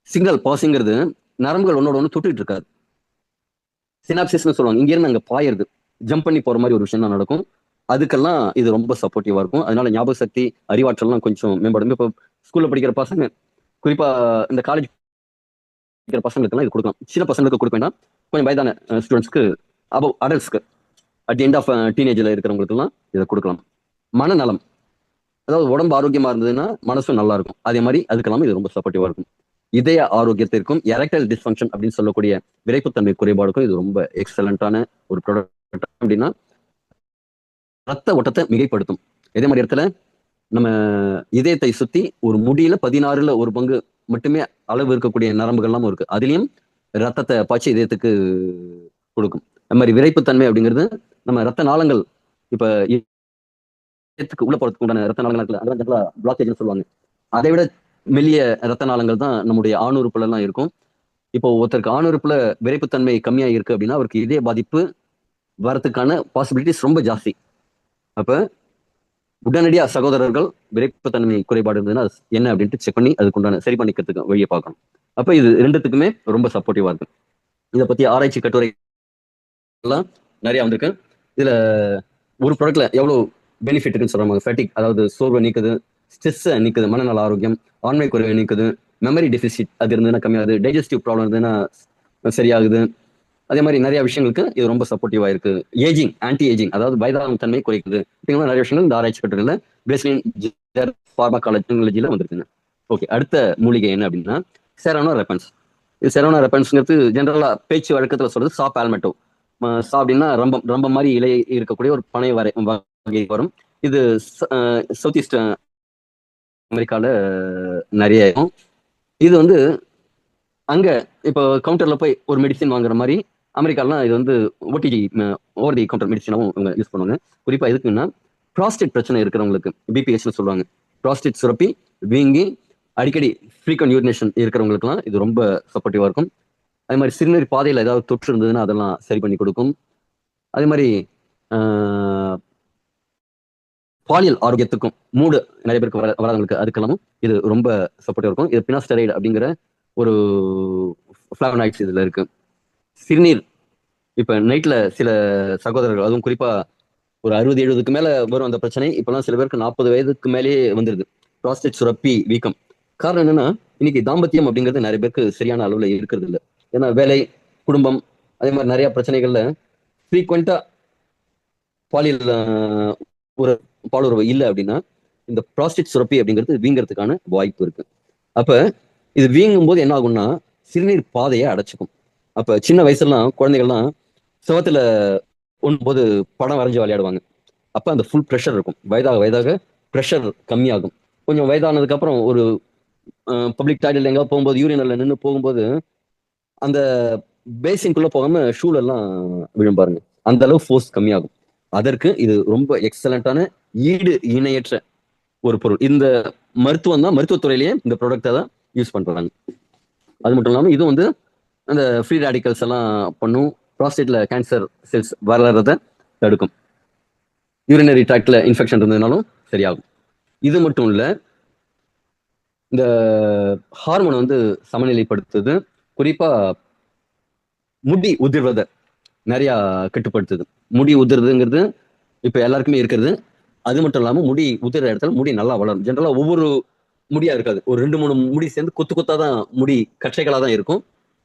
சிக்னல் பாசிங்கிறது நரம்புகள் ஒன்னோட ஒன்று தொட்டுட்டு இருக்காது. சினாப்சிஸ்னு சொல்லுவாங்க. இங்க இருந்து அங்க பாயிருது, ஜம்ப் பண்ணி போற மாதிரி ஒரு விஷயம் தான் நடக்கும். அதுக்கெல்லாம் இது ரொம்ப சப்போர்ட்டிவா இருக்கும். அதனால ஞாபக சக்தி, அறிவாற்றல்லாம் கொஞ்சம் மேம்படும். இப்போ ஸ்கூல்ல படிக்கிற பசங்க, குறிப்பா இந்த காலேஜ் படிக்கிற பசங்களுக்கெல்லாம் இது கொடுக்கலாம். சின்ன பசங்களுக்கு கொடுக்க வேண்டாம், கொஞ்சம் வயதான ஸ்டூடெண்ட்ஸ்க்கு, அபவ் அடல்ட்ஸ்க்கு, அட் தி எண்ட் ஆஃப் டீனேஜ்ல இருக்கிறவங்களுக்கு எல்லாம் இதை கொடுக்கலாம். மனநலம், அதாவது உடம்பு ஆரோக்கியமா இருந்ததுன்னா மனசும் நல்லா இருக்கும். அதே மாதிரி அதுக்கெல்லாம் இது ரொம்ப சப்போர்ட்டிவா இருக்கும். இதய ஆரோக்கியத்திற்கும் எரக்டைல் டிஸ்ஃபங்க்ஷன் அப்படின்னு சொல்லக்கூடிய விரைப்புத்தன்மை குறைபாடுக்கும் இது ரொம்ப எக்ஸலண்டான ஒரு ப்ராடக்ட். அப்படின்னா ரத்த ஓட்டத்தை மிகைப்படுத்தும். இதே மாதிரி இடத்துல நம்ம இதயத்தை சுத்தி ஒரு முடியில 16ல ஒரு பங்கு மட்டுமே அளவு இருக்கக்கூடிய நரம்புகள்லாம் இருக்கு. அதுலயும் ரத்தத்தை பாய்ச்சி இதயத்துக்கு கொடுக்கும். அது மாதிரி விரைப்புத்தன்மை அப்படிங்கிறது நம்ம ரத்த நாளங்கள் இப்ப இதயத்துக்கு உள்ள போறதுக்கு உண்டான ரத்த நாளங்கள் இருக்குல்ல, அதெல்லாம் ஜெனரலா பிளாக்கேஜ்னு சொல்லுவாங்க. அதை விட மெல்லிய ரத்த நாளங்கள் தான் நம்முடைய ஆணுறுப்புல எல்லாம் இருக்கும். இப்போ ஒருத்தருக்கு ஆணுறுப்புல விரைப்புத்தன்மை கம்மியா இருக்கு அப்படின்னா அவருக்கு இதய பாதிப்பு வரதுக்கான பாசிபிலிட்டிஸ் ரொம்ப ஜாஸ்தி. அப்ப உடனடியா சகோதரர்கள் விரைப்புத்தன்மை குறைபாடு இருந்ததுன்னா அது என்ன அப்படின்ட்டு செக் பண்ணி அதுக்குண்டான சரி பண்ணிக்கிறதுக்கு வழியை பார்க்கணும். அப்ப இது ரெண்டுத்துக்குமே ரொம்ப சப்போர்ட்டிவா இருக்கு. இதை பத்தி ஆராய்ச்சி கட்டுரை எல்லாம் நிறைய வந்திருக்கு. இதுல ஒரு ப்ராடக்ட்ல எவ்வளவு பெனிஃபிட் இருக்குன்னு சொல்றாங்க. ஃபேட்டிக், அதாவது சோர்வை நீக்குது, ஸ்ட்ரெஸ் நீக்குது, மனநல ஆரோக்கியம், ஆண்மை குறைவை நீக்குது, மெமரி டெபிசிட் அது இருந்ததுன்னா கம்மியாகுது, டைஜஸ்டிவ் ப்ராப்ளம் இருந்ததுன்னா சரியாகுது. அதே மாதிரி நிறைய விஷயங்களுக்கு இது ரொம்ப சப்போர்ட்டிவா இருக்கு. ஏஜிங், ஆன்டி ஏஜிங், அதாவது வயதாகும் தன்மை குறைக்குது. அப்படிங்கிற நிறைய விஷயங்கள் இந்த ஆராய்ச்சி கட்டுரையில பிரேசிலியன் பார்மகாலஜில வந்திருக்குங்க. ஓகே, அடுத்த மூலிகை என்ன அப்படின்னா செரானோ ரெப்பன்ஸ். இது செரானோ ரெப்பன்ஸ்ங்கிறது ஜெனரலா பேச்சு வழக்கத்துல சொல்றது சா பால்மெட்டோ. சா அப்படின்னா ரம்பம், ரம்பம் மாதிரி இலை இருக்கக்கூடிய ஒரு பனை வகை வரும். இது சவுத் ஈஸ்ட் அமெரிக்கால நிறைய இருக்கும். இது வந்து அங்க இப்போ கவுண்டர்ல போய் ஒரு மெடிசின் வாங்குற மாதிரி அமெரிக்காலாம் இது வந்து ஓடிஜி, ஓவர் தி கவுண்டர் மெடிசனாவும் அவங்க யூஸ் பண்ணுவாங்க. குறிப்பா எதுக்குன்னா ப்ராஸ்டேட் பிரச்சனை இருக்கிறவங்களுக்கு, பிபிஹெச்னு சொல்லுவாங்க, ப்ராஸ்டேட் சுரப்பி வீங்கி அடிக்கடி ஃப்ரீக்வெண்ட் யூரினேஷன் இருக்கிறவங்களுக்குலாம் இது ரொம்ப சப்போர்ட்டிவா இருக்கும். அதே மாதிரி சிறுநீர் பாதையில் ஏதாவது தொற்று இருந்ததுன்னா அதெல்லாம் சரி பண்ணி கொடுக்கும். அதே மாதிரி பாலியல் ஆரோக்கியத்துக்கும், மூடு நிறைய பேருக்கு வராதவங்களுக்கு அதுக்கெல்லாம் இது ரொம்ப சப்போர்ட்டிவா இருக்கும். இது பினாஸ்டரைடு அப்படிங்கிற ஒரு ஃபிளாவனாய்ட்ஸ் இதுல இருக்கு. சிறுநீர் இப்ப நைட்ல சில சகோதரர்கள், அதுவும் குறிப்பா ஒரு 60-70க்கு மேல வரும் அந்த பிரச்சனை. இப்பெல்லாம் சில பேருக்கு 40 வயதுக்கு மேலேயே வந்துருது, ப்ராஸ்டேட் சுரப்பி வீக்கம். காரணம் என்னன்னா இன்னைக்கு தாம்பத்தியம் அப்படிங்கிறது நிறைய பேருக்கு சரியான அளவுல இருக்கிறது இல்லை. ஏன்னா வேலை, குடும்பம், அதே மாதிரி நிறைய பிரச்சனைகள்ல ஃப்ரீக்வெண்டா பாலியல் ஒரு பாலுறவு இல்லை அப்படின்னா இந்த ப்ராஸ்டேட் சுரப்பி அப்படிங்கிறது வீங்கிறதுக்கான வாய்ப்பு இருக்கு. அப்ப இது வீங்கும் போது என்ன ஆகும்னா சிறுநீர் பாதையை அடைச்சிக்கும். அப்ப சின்ன வயசுலாம் குழந்தைகள்லாம் சுவத்துல போது படம் வரைஞ்சி விளையாடுவாங்க. அப்ப அந்த ஃபுல் ப்ரெஷர் இருக்கும். வயதாக வயதாக ப்ரெஷர் கம்மியாகும். கொஞ்சம் வயதானதுக்கு அப்புறம் ஒரு பப்ளிக் டாய்லெட் எங்க போகும்போது யூரினல்ல நின்று போகும்போது அந்த பேசின்குள்ள போகாம ஷூல எல்லாம் விழும் பாருங்க, அந்த அளவு ஃபோர்ஸ் கம்மியாகும். அதற்கு இது ரொம்ப எக்ஸலண்டான ஈடு இணையற்ற ஒரு பொருள். இந்த மருத்துவம் தான், மருத்துவத்துறையிலேயே இந்த ப்ராடக்டை தான் யூஸ் பண்றாங்க. அது மட்டும் இல்லாமல் இது வந்து அந்த ஃப்ரீ ரேடிக்கல்ஸ் எல்லாம் பண்ணும், ப்ராஸ்டேட்ல கேன்சர் செல்ஸ் வளர்றதை தடுக்கும், யூரினரி ட்ராக்ட்ல இன்ஃபெக்ஷன் இருந்ததுனாலும் சரியாகும். இது மட்டும் இல்ல, இந்த ஹார்மோன் வந்து சமநிலைப்படுத்துது. குறிப்பா முடி உதிர்வதை நிறைய கட்டுப்படுத்துது. முடி உதிர்றதுங்கிறது இப்ப எல்லாருக்குமே இருக்கிறது. அது மட்டும் இல்லாம முடி உதிர இடத்துல முடி நல்லா வளரும். ஜென்ரலா ஒவ்வொரு முடியா இருக்காது, ஒரு 2-3 முடி சேர்ந்து கொத்து கொத்தா தான் முடி கற்றைகளா தான் இருக்கும்.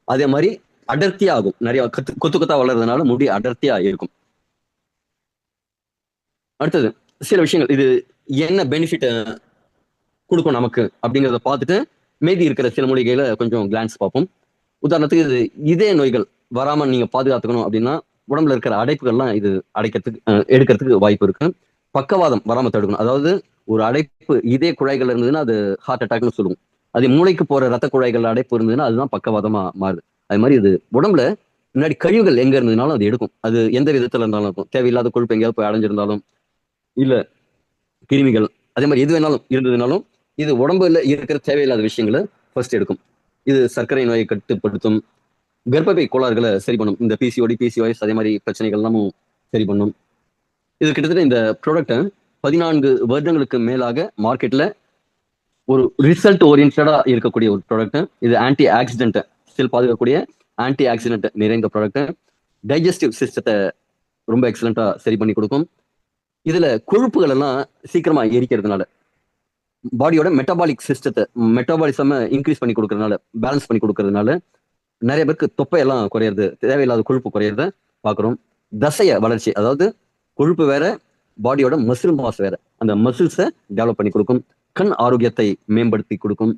அதே மாதிரி அடர்த்தியா ஆகும். நிறைய கொத்து கொத்தா வளர்றதுனால முடி அடர்த்தியா இருக்கும். அடுத்தது சில விஷயங்கள் இது என்ன பெனிஃபிட் கொடுக்கும் நமக்கு அப்படிங்கிறத பார்த்துட்டு மீதி இருக்கிற சில மூலிகைகளை கொஞ்சம் கிளான்ஸ் பார்ப்போம். உதாரணத்துக்கு இது இதய நோய்கள் வராம நீங்க பாதுகாத்துக்கணும் அப்படின்னா உடம்புல இருக்கிற அடைப்புகள்லாம் இது அடைக்கிறதுக்கு எடுக்கிறதுக்கு வாய்ப்பு இருக்கு. பக்கவாதம் வராம தடுக்கணும். அதாவது ஒரு அடைப்பு இதய குழாய்கள் இருந்ததுன்னா அது ஹார்ட் அட்டாக்னு சொல்லுவோம். அது மூளைக்கு போற ரத்த குழாய்கள் அடைப்பு இருந்ததுன்னா அதுதான் பக்கவாதமா மாறுது. அது மாதிரி இது உடம்புல முன்னாடி கழிவுகள் எங்க இருந்ததுனாலும் அது எடுக்கும். அது எந்த விதத்துல இருந்தாலும் இருக்கும். தேவையில்லாத கொழுப்பு எங்கேயாவது போய் அடைஞ்சிருந்தாலும் இல்ல கிருமிகள், அதே மாதிரி எது வேணாலும் இருந்ததுனாலும் இது உடம்புல இருக்கிற தேவையில்லாத விஷயங்களை ஃபர்ஸ்ட் எடுக்கும். இது சர்க்கரை நோயை கட்டுப்படுத்தும், கர்ப்பப்பை கோளாறுகளை சரி பண்ணும். இந்த பிசிஓடி, பிசிஓஎஸ் அதே மாதிரி பிரச்சனைகள் எல்லாமும் சரி பண்ணும். இது கிட்டத்தட்ட இந்த ப்ராடக்ட் 14 வருடங்களுக்கு மேலாக மார்க்கெட்ல ஒரு ரிசல்ட் ஓரியன்டா இருக்கக்கூடிய ஒரு ப்ராடக்ட். இது ஆன்டி ஆக்சிடென்ட் செல் பாதுகாக்கக்கூடிய ஆன்டி ஆக்சிடென்ட் நிறைந்த ப்ராடக்ட். டைஜஸ்டிவ் சிஸ்டத்தை ரொம்ப எக்ஸலண்டா சரி பண்ணி கொடுக்கும். இதுல கொழுப்புகள் எல்லாம் சீக்கிரமா எரிக்கிறதுனால பாடியோட மெட்டபாலிக் சிஸ்டத்தை, மெட்டபாலிசம் இன்க்ரீஸ் பண்ணி கொடுக்கறதுனால, பேலன்ஸ் பண்ணி கொடுக்கறதுனால நிறைய பேருக்கு தொப்பையெல்லாம் குறையிறது, தேவையில்லாத கொழுப்பு குறையிறத பாக்குறோம். தசைய வளர்ச்சி, அதாவது கொழுப்பு வேற பாடியோட மசில் மாஸ் வேற, அந்த மசில்ஸை டெவலப் பண்ணி கொடுக்கும். கண் ஆரோக்கியத்தை மேம்படுத்தி கொடுக்கும்.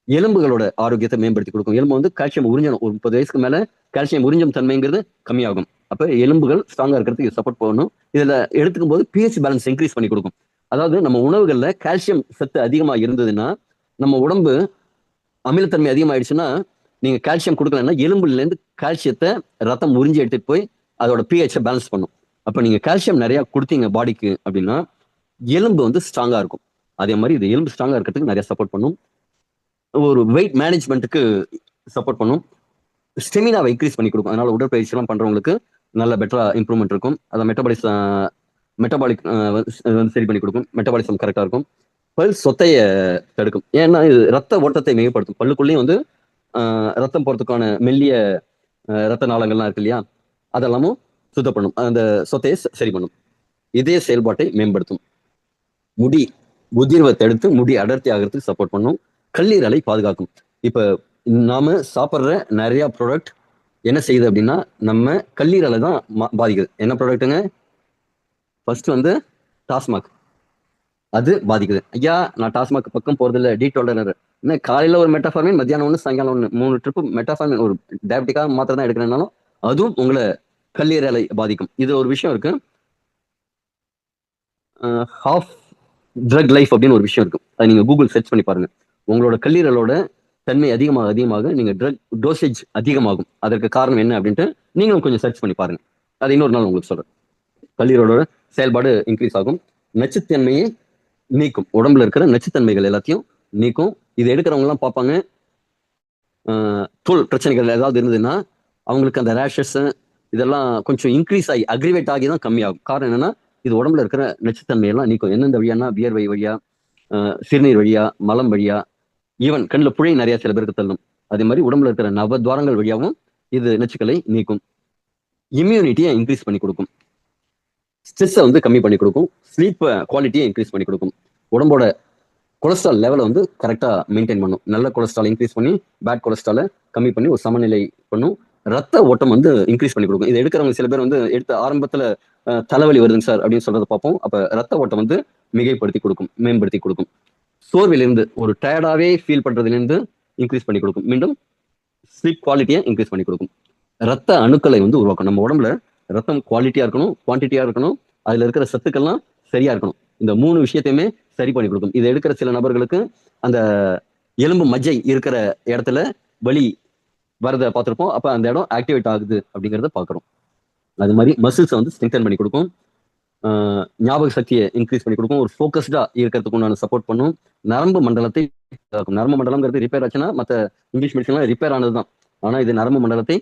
எலும்புகளோட ஆரோக்கியத்தை மேம்படுத்தி கொடுக்கும். எலும்பு வந்து கால்சியம் உறிஞ்சணும். ஒரு 30 வயசுக்கு மேல கால்சியம் உறிஞ்சும் தன்மைங்கிறது கம்மியாகும். அப்ப எலும்புகள் ஸ்ட்ராங்கா இருக்கிறதுக்கு சப்போர்ட் பண்ணணும். இதுல எடுத்துக்கும் போது pH பேலன்ஸ் இன்க்ரீஸ் பண்ணி கொடுக்கும். அதாவது நம்ம உணவுகள்ல கால்சியம் சத்து அதிகமா இருந்ததுன்னா, நம்ம உடம்பு அமிலத்தன்மை அதிகமாயிடுச்சுன்னா, நீங்க கால்சியம் கொடுக்கலன்னா எலும்புல இருந்து கால்சியத்தை ரத்தம் உறிஞ்சி எடுத்துட்டு போய் அதோட pH பேலன்ஸ் பண்ணும். அப்ப நீங்க கால்சியம் நிறைய கொடுத்தீங்க பாடிக்கு அப்படின்னா எலும்பு வந்து ஸ்ட்ராங்கா இருக்கும். அதே மாதிரி இது எலும்பு ஸ்ட்ராங்கா இருக்கிறதுக்கு நிறைய சப்போர்ட் பண்ணும். ஒரு வெயிட் மேனேஜ்மெண்ட்டுக்கு சப்போர்ட் பண்ணும். ஸ்டெமினாவை இன்க்ரீஸ் பண்ணி கொடுக்கும். அதனால உடற்பயிற்சி எல்லாம் பண்றவங்களுக்கு நல்ல பெட்டரா இம்ப்ரூவ்மெண்ட் இருக்கும். அதை மெட்டபாலிக் வந்து சரி பண்ணி கொடுக்கும். மெட்டபாலிசம் கரெக்டா இருக்கும். பல் சொத்தைய தடுக்கும். ஏன்னா இது ரத்த ஓட்டத்தை மேம்படுத்தும். பல்லுக்குள்ளேயும் வந்து ரத்தம் போறதுக்கான மெல்லிய ரத்த நாளங்கள்லாம் இருக்கு இல்லையா, அதெல்லாமும் சுத்தம் பண்ணும். அந்த சொத்தையை சரி பண்ணும். இதய செயல்பாட்டை மேம்படுத்தும். முடி உதிர்வை தடுத்து முடி அடர்த்தி ஆகிறதுக்கு சப்போர்ட் பண்ணும். கல்லீரலை பாதுகாக்கும். இப்ப நாம சாப்பிட்ற நிறைய ப்ராடக்ட் என்ன செய்யுது அப்படின்னா நம்ம கல்லீரலை தான் பாதிக்குது. என்ன ப்ராடக்ட்டுங்க? ஃபர்ஸ்ட் வந்து டாஸ்மாக், அது பாதிக்குது. ஐயா நான் டாஸ்மாக் பக்கம் போறதில்ல, டீடாலர். என்ன காலையில ஒரு மெட்டாஃபார்மின், மத்தியானம் ஒன்று, சாயங்காலம் ஒன்று, 3 ட்ரிப்பு மெட்டாஃபார்மின் ஒரு டயபெட்டிக்காக மாத்திரை தான் எடுக்கிறேன்னாலும் அதுவும் உங்களை கல்லீரலை பாதிக்கும். இது ஒரு விஷயம் இருக்கு. ஹாஃப் ட்ரக் லைஃப் அப்படின்னு ஒரு விஷயம் இருக்கு. அதை நீங்க கூகுள் சர்ச் பண்ணி பாருங்க. உங்களோட கல்லீரலோட தன்மை அதிகமாக நீங்க ட்ரக் டோசேஜ் அதிகமாகும். அதற்கு காரணம் என்ன அப்படின்ட்டு நீங்களும் கொஞ்சம் சர்ச் பண்ணி பாருங்க. அது இன்னொரு நாள் உங்களுக்கு சொல்றேன். கல்லீரலோட செயல்பாடு இன்க்ரீஸ் ஆகும். நச்சுத்தன்மையை நீக்கும். உடம்புல இருக்கிற நச்சுத்தன்மைகள் எல்லாத்தையும் நீக்கும். இது எடுக்கிறவங்க எல்லாம் பார்ப்பாங்க, தோல் பிரச்சனைகள் ஏதாவது இருந்ததுன்னா அவங்களுக்கு அந்த ரேஷஸ் இதெல்லாம் கொஞ்சம் இன்க்ரீஸ் ஆகி அக்ரிவேட் ஆகி தான் கம்மியாகும். காரணம் என்னன்னா இது உடம்புல இருக்கிற நச்சுத்தன்மையெல்லாம் நீக்கும். எந்தெந்த வழியானா வியர்வை வழியா, சிறுநீர் வழியா, மலம் வழியா, ஈவன் கண்ணில் புழை நிறைய சில பேருக்கு தள்ளும். அதே மாதிரி உடம்புல இருக்கிற நவத்வாரங்கள் வழியாகவும் இது நச்சுக்களை நீக்கும். இம்யூனிட்டியை இன்க்ரீஸ் பண்ணி கொடுக்கும். ஸ்ட்ரெஸ்ஸை வந்து கம்மி பண்ணி கொடுக்கும். ஸ்லீப் குவாலிட்டியை இன்க்ரீஸ் பண்ணி கொடுக்கும். உடம்போட கொலஸ்ட்ரால் லெவலை வந்து கரெக்டாக மெயின்டைன் பண்ணும். நல்ல கொலஸ்ட்ரால் இன்க்ரீஸ் பண்ணி பேட் கொலஸ்ட்ராலை கம்மி பண்ணி ஒரு சமநிலை பண்ணும். ரத்த ஓட்டம் வந்து இன்க்ரீஸ் பண்ணி கொடுக்கும். இது எடுக்கிறவங்க சில பேர் வந்து எடுத்த ஆரம்பத்துல தலைவலி வருதுங்க சார் அப்படின்னு சொல்றதை பார்ப்போம். அப்ப ரத்த ஓட்டம் வந்து மிகைப்படுத்தி கொடுக்கும், மேம்படுத்தி கொடுக்கும். சோர்விலிருந்து ஒரு டயர்டாவே ஃபீல் பண்றதுலேருந்து இன்க்ரீஸ் பண்ணி கொடுக்கும். மீண்டும் ஸ்லீப் குவாலிட்டியை இன்க்ரீஸ் பண்ணி கொடுக்கும். ரத்த அணுக்களை வந்து உருவாக்கும். நம்ம உடம்புல ரத்தம் குவாலிட்டியா இருக்கணும், குவான்டிட்டியா இருக்கணும், அதுல இருக்கிற சத்துக்கள்லாம் சரியா இருக்கணும். இந்த 3 விஷயத்தையுமே சரி பண்ணி கொடுக்கும். இதை எடுக்கிற சில நபர்களுக்கு அந்த எலும்பு மஜ்ஜை இருக்கிற இடத்துல வலி வரதை பார்த்துருப்போம். அப்ப அந்த இடம் ஆக்டிவேட் ஆகுது அப்படிங்கிறத பார்க்குறோம். அது மாதிரி மசில்ஸை வந்து ஸ்ட்ரெங்தன் பண்ணி கொடுக்கும். ஞாபக சக்தியை இன்க்ரீஸ் பண்ணி கொடுக்கும். ஒரு ஃபோக்கஸ்டா இருக்கிறதுக்கு உண்டான சப்போர்ட் பண்ணும். நரம்பு மண்டலத்தை நரம்பு மண்டலம்ங்கிறது ரிப்பேர் ஆச்சுன்னா மற்ற இங்கிலீஷ் மெடிசன்லாம் ரிப்பேர் ஆனது தான். ஆனா இது நரம்பு மண்டலத்தை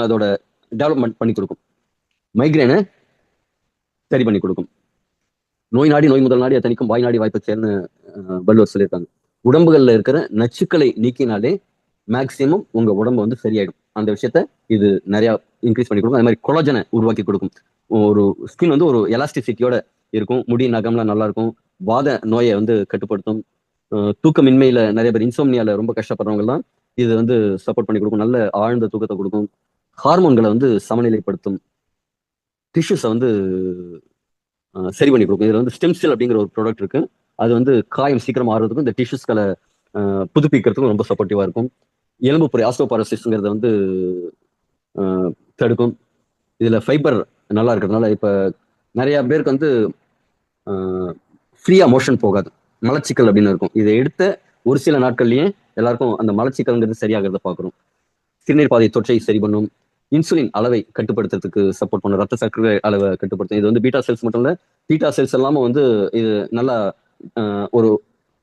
அதோட டெவலப்மெண்ட் பண்ணி கொடுக்கும். மைக்ரேனை சரி பண்ணி கொடுக்கும். நோய் நாடி நோய் முதல் நாடி அத்தனைக்கும் வாய் நாடி வாய்ப்பை சேர்ந்து வள்ளுவர் சொல்லியிருக்காங்க. உடம்புகள்ல இருக்கிற நச்சுக்களை நீக்கினாலே மேக்சிமம் உங்க உடம்பு வந்து சரியாயிடும். அந்த விஷயத்த இது நிறைய இன்க்ரீஸ் பண்ணி கொடுக்கும். அதே மாதிரி கொலாஜனை உருவாக்கி கொடுக்கும். ஒரு ஸ்கின் வந்து ஒரு எலாஸ்டிசிட்டியோட இருக்கும். முடி நகம்லாம் நல்லா இருக்கும். வாத நோயை வந்து கட்டுப்படுத்தும். தூக்கமின்மையில நிறைய பேர் இன்சோம்னியால ரொம்ப கஷ்டப்படுறவங்க எல்லாம் இது வந்து சப்போர்ட் பண்ணி கொடுக்கும். நல்ல ஆழ்ந்த தூக்கத்தை கொடுக்கும். ஹார்மோன்களை வந்து சமநிலைப்படுத்தும். டிஷ்யூஸை வந்து சரி பண்ணி கொடுக்கும். இதுல வந்து ஸ்டெம் செல் அப்படிங்கிற ஒரு ப்ராடக்ட் இருக்கு. அது வந்து காயம் சீக்கிரம் ஆறுறதுக்கும் இந்த டிஷ்யூஸ்களை புதுப்பிக்கிறதுக்கும் ரொம்ப சப்போர்ட்டிவா இருக்கும். எலும்பு பொறை ஆஸ்டோபாரோசிஸ்ங்கிறத வந்து தடுக்கும். இதுல ஃபைபர் நல்லா இருக்கிறதுனால இப்ப நிறைய பேருக்கு வந்து ஃப்ரீயா மோஷன் போகாது, மலச்சிக்கல் அப்படின்னு இருக்கும். இதை எடுத்த ஒரு சில நாட்கள்லயே எல்லாருக்கும் அந்த மலச்சிக்கல்ங்கிறது சரியாகிறத பார்க்குறோம். சிறுநீர் பாதை தொற்றை சரி பண்ணும். இன்சுலின் அளவை கட்டுப்படுத்துறதுக்கு சப்போர்ட் பண்ணும். ரத்த சர்க்கரை அளவை கட்டுப்படுத்தும். இது வந்து பீட்டா செல்ஸ் மட்டும் இல்ல, பீட்டா செல்ஸ் எல்லாம வந்து இது நல்லா ஒரு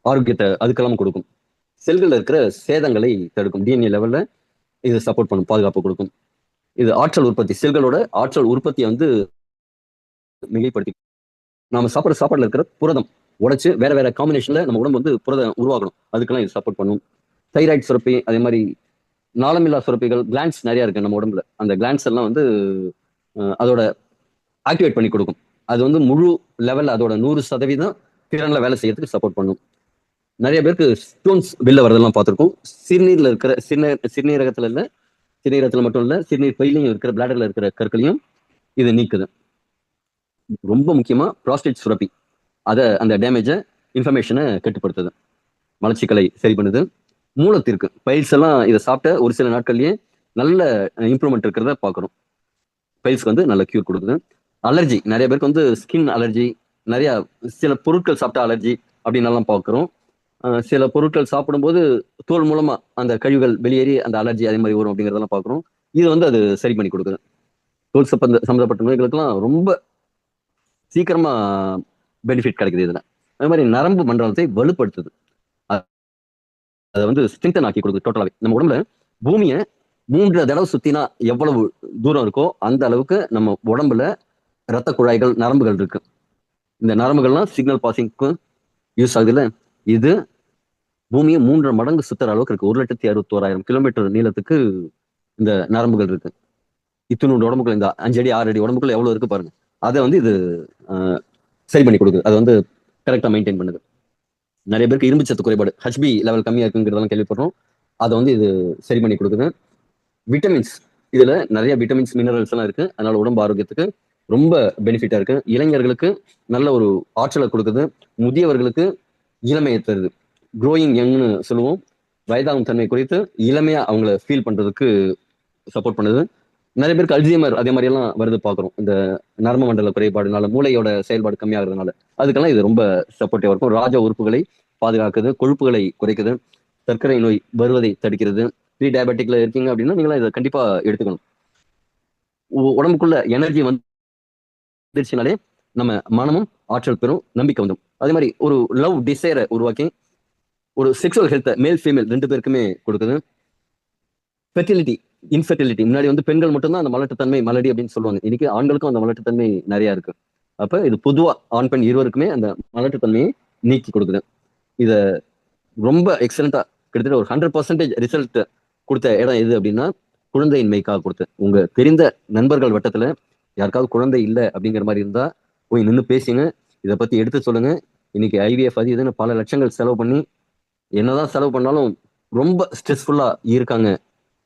ஆரோக்கியத்தை அதுக்கெல்லாம் கொடுக்கும். செல்கள்ல இருக்கிற சேதங்களை தடுக்கும். டிஎன்ஏ லெவல்ல இது சப்போர்ட் பண்ணும், பாதுகாப்பு கொடுக்கும். இது ஆற்றல் உற்பத்தி, செல்களோட ஆற்றல் உற்பத்தியை வந்து மிகைப்படுத்தி நாம சாப்பிட்ற சாப்பாடுல இருக்கிற புரதம் உடைச்சு வேற வேற காம்பினேஷன்ல நம்ம உடம்பு வந்து புரதம் உருவாகணும். அதுக்கெல்லாம் இது சப்போர்ட் பண்ணும். தைராய்டு சுரப்பி, அதே மாதிரி நாளமில்லா சுரப்பிகள், கிளாண்ட்ஸ் நிறைய இருக்கு நம்ம உடம்புல. அந்த கிளாண்ட்ஸ் எல்லாம் வந்து அதோட ஆக்டிவேட் பண்ணி கொடுக்கும். அது வந்து முழு லெவல்ல அதோட 100% திறன்ல வேலை செய்யறதுக்கு சப்போர்ட் பண்ணும். நிறைய பேருக்கு ஸ்டோன்ஸ் வெளில வரதெல்லாம் பார்த்துருக்கோம். சிறுநீர்ல இருக்கிற சிறுநீரகத்துல இல்ல, சிறுநீரகத்துல மட்டும் இல்ல, சிறுநீர் பையிலையும் இருக்கிற பிளாடர்ல இருக்கிற கற்களையும் இது நீக்குது. ரொம்ப முக்கியமா ப்ராஸ்டேட் சுரப்பி, அந்த டேமேஜை இன்ஃபர்மேஷனை கட்டுப்படுத்துது, மலச்சிக்கலை சரி பண்ணுது. மூலத்திற்கு பைல்ஸ் எல்லாம் இதை சாப்பிட்ட ஒரு சில நாட்கள்லயே நல்ல இம்ப்ரூவ்மெண்ட் இருக்கிறத பார்க்குறோம். பைல்ஸ்க்கு வந்து நல்ல கியூர் கொடுக்குது. அலர்ஜி, நிறைய பேருக்கு வந்து ஸ்கின் அலர்ஜி, நிறைய சில பொருட்கள் சாப்பிட்டா அலர்ஜி அப்படின்னு எல்லாம் பார்க்குறோம். சில பொருட்கள் சாப்பிடும்போது தோல் மூலமா அந்த கழிவுகள் வெளியேறி அந்த அலர்ஜி அதே மாதிரி வரும் அப்படிங்கிறதெல்லாம் பார்க்குறோம். இது வந்து அது சரி பண்ணி கொடுக்குது. தோல் சம்பந்தப்பட்ட நோய்களுக்கெல்லாம் ரொம்ப சீக்கிரமா பெனிஃபிட் கிடைக்குது இதுல. அதே மாதிரி நரம்பு மண்டலத்தை வலுப்படுத்துது, அதை வந்து ஸ்ட்ரென்தன் ஆக்கி கொடுக்குது. டோட்டலாவே நம்ம உடம்புல பூமியை 3 தடவை சுத்தினா எவ்வளவு தூரம் இருக்கோ அந்த அளவுக்கு நம்ம உடம்புல ரத்த குழாய்கள், நரம்புகள் இருக்கு. இந்த நரம்புகள்லாம் சிக்னல் பாசிங்க்கு யூஸ் ஆகுதுல்ல, இது பூமியை 3 மடங்கு சுத்துற அளவுக்கு இருக்கு. 1,61,000 கிலோமீட்டர் நீளத்துக்கு இந்த நரம்புகள் இருக்கு. இத்தினோட உடம்புக்குள்ள இந்த 5 அடி 6 அடி உடம்புக்குள்ள எவ்வளவு இருக்கு பாருங்க. அதை வந்து இது சரி பண்ணி கொடுக்குது. அதை வந்து கரெக்டா மெயின்டைன் பண்ணுது. நிறைய பேருக்கு இரும்பு சத்து குறைபாடு, ஹெச்பி லெவல் கம்மியா இருக்குங்கிறதெல்லாம் கேள்விப்படுறோம். அதை வந்து இது சரி பண்ணி கொடுக்குது. விட்டமின்ஸ், இதுல நிறைய விட்டமின்ஸ் மினரல்ஸ் எல்லாம் இருக்கு. அதனால உடம்பு ஆரோக்கியத்துக்கு ரொம்ப பெனிஃபிட்டா இருக்கு. இளைஞர்களுக்கு நல்ல ஒரு ஆற்றலை கொடுக்குது. முதியவர்களுக்கு இளமையை தருது. க்ரோயிங் யங்னு சொல்லுவோம். வயதாகும் தன்மை குறித்து இளமையா அவங்கள ஃபீல் பண்றதுக்கு சப்போர்ட் பண்ணுது. நிறைய பேருக்கு அல்ஜீமர் அதே மாதிரி எல்லாம் வருது பார்க்குறோம். இந்த நரம்பு மண்டல குறைபாடுனால, மூளையோட செயல்பாடு கம்மியாகிறதுனால அதுக்கெல்லாம் இது ரொம்ப சப்போர்ட்டிவா இருக்கும். ராஜ உறுப்புகளை பாதுகாக்குது, கொழுப்புகளை குறைக்குது, சர்க்கரை நோய் வருவதை தடுக்கிறது. ப்ரீ டயபெட்டிக்ல இருக்கீங்க அப்படின்னா நீங்களா இதை கண்டிப்பா எடுத்துக்கணும். உடம்புக்குள்ள எனர்ஜி வந்துருச்சுனாலே நம்ம மனமும் ஆற்றல் பெறும், நம்பிக்கை வந்துடும். அதே மாதிரி ஒரு லவ் டிசைரை உருவாக்கி ஒரு செக்ஷுவல் ஹெல்த்தை மேல் ஃபீமேல் 2 பேருக்குமே கொடுக்குது. ஃபெர்டிலிட்டி, இன்ஃபெர்டிலிட்டி, முன்னாடி வந்து பெண்கள் மட்டும்தான் அந்த மலட்டுத்தன்மை மலடி அப்படின்னு சொல்லுவாங்க. இன்னைக்கு ஆண்களுக்கும் அந்த மலட்டுத்தன்மை நிறைய இருக்கு. அப்ப இது பொதுவா ஆண் பெண் இருவருக்குமே அந்த மலட்டுத்தன்மையை நீக்கி கொடுக்குது. இத ரொம்ப எக்ஸலண்டா கிட்டத்தட்ட ஒரு 100% ரிசல்ட் கொடுத்த இடம் எது அப்படின்னா குழந்தையின்மைக்காக கொடுத்த. உங்க தெரிந்த நண்பர்கள் வட்டத்துல யாருக்காவது குழந்தை இல்லை அப்படிங்கிற மாதிரி இருந்தா போய் நின்று பேசுங்க, இதை பத்தி எடுத்து சொல்லுங்க. இன்னைக்கு ஐவிஎஃப் அது இதுன்னு பல லட்சங்கள் செலவு பண்ணி என்னதான் செலவு பண்ணாலும் ரொம்ப ஸ்ட்ரெஸ்ஃபுல்லா இருக்காங்க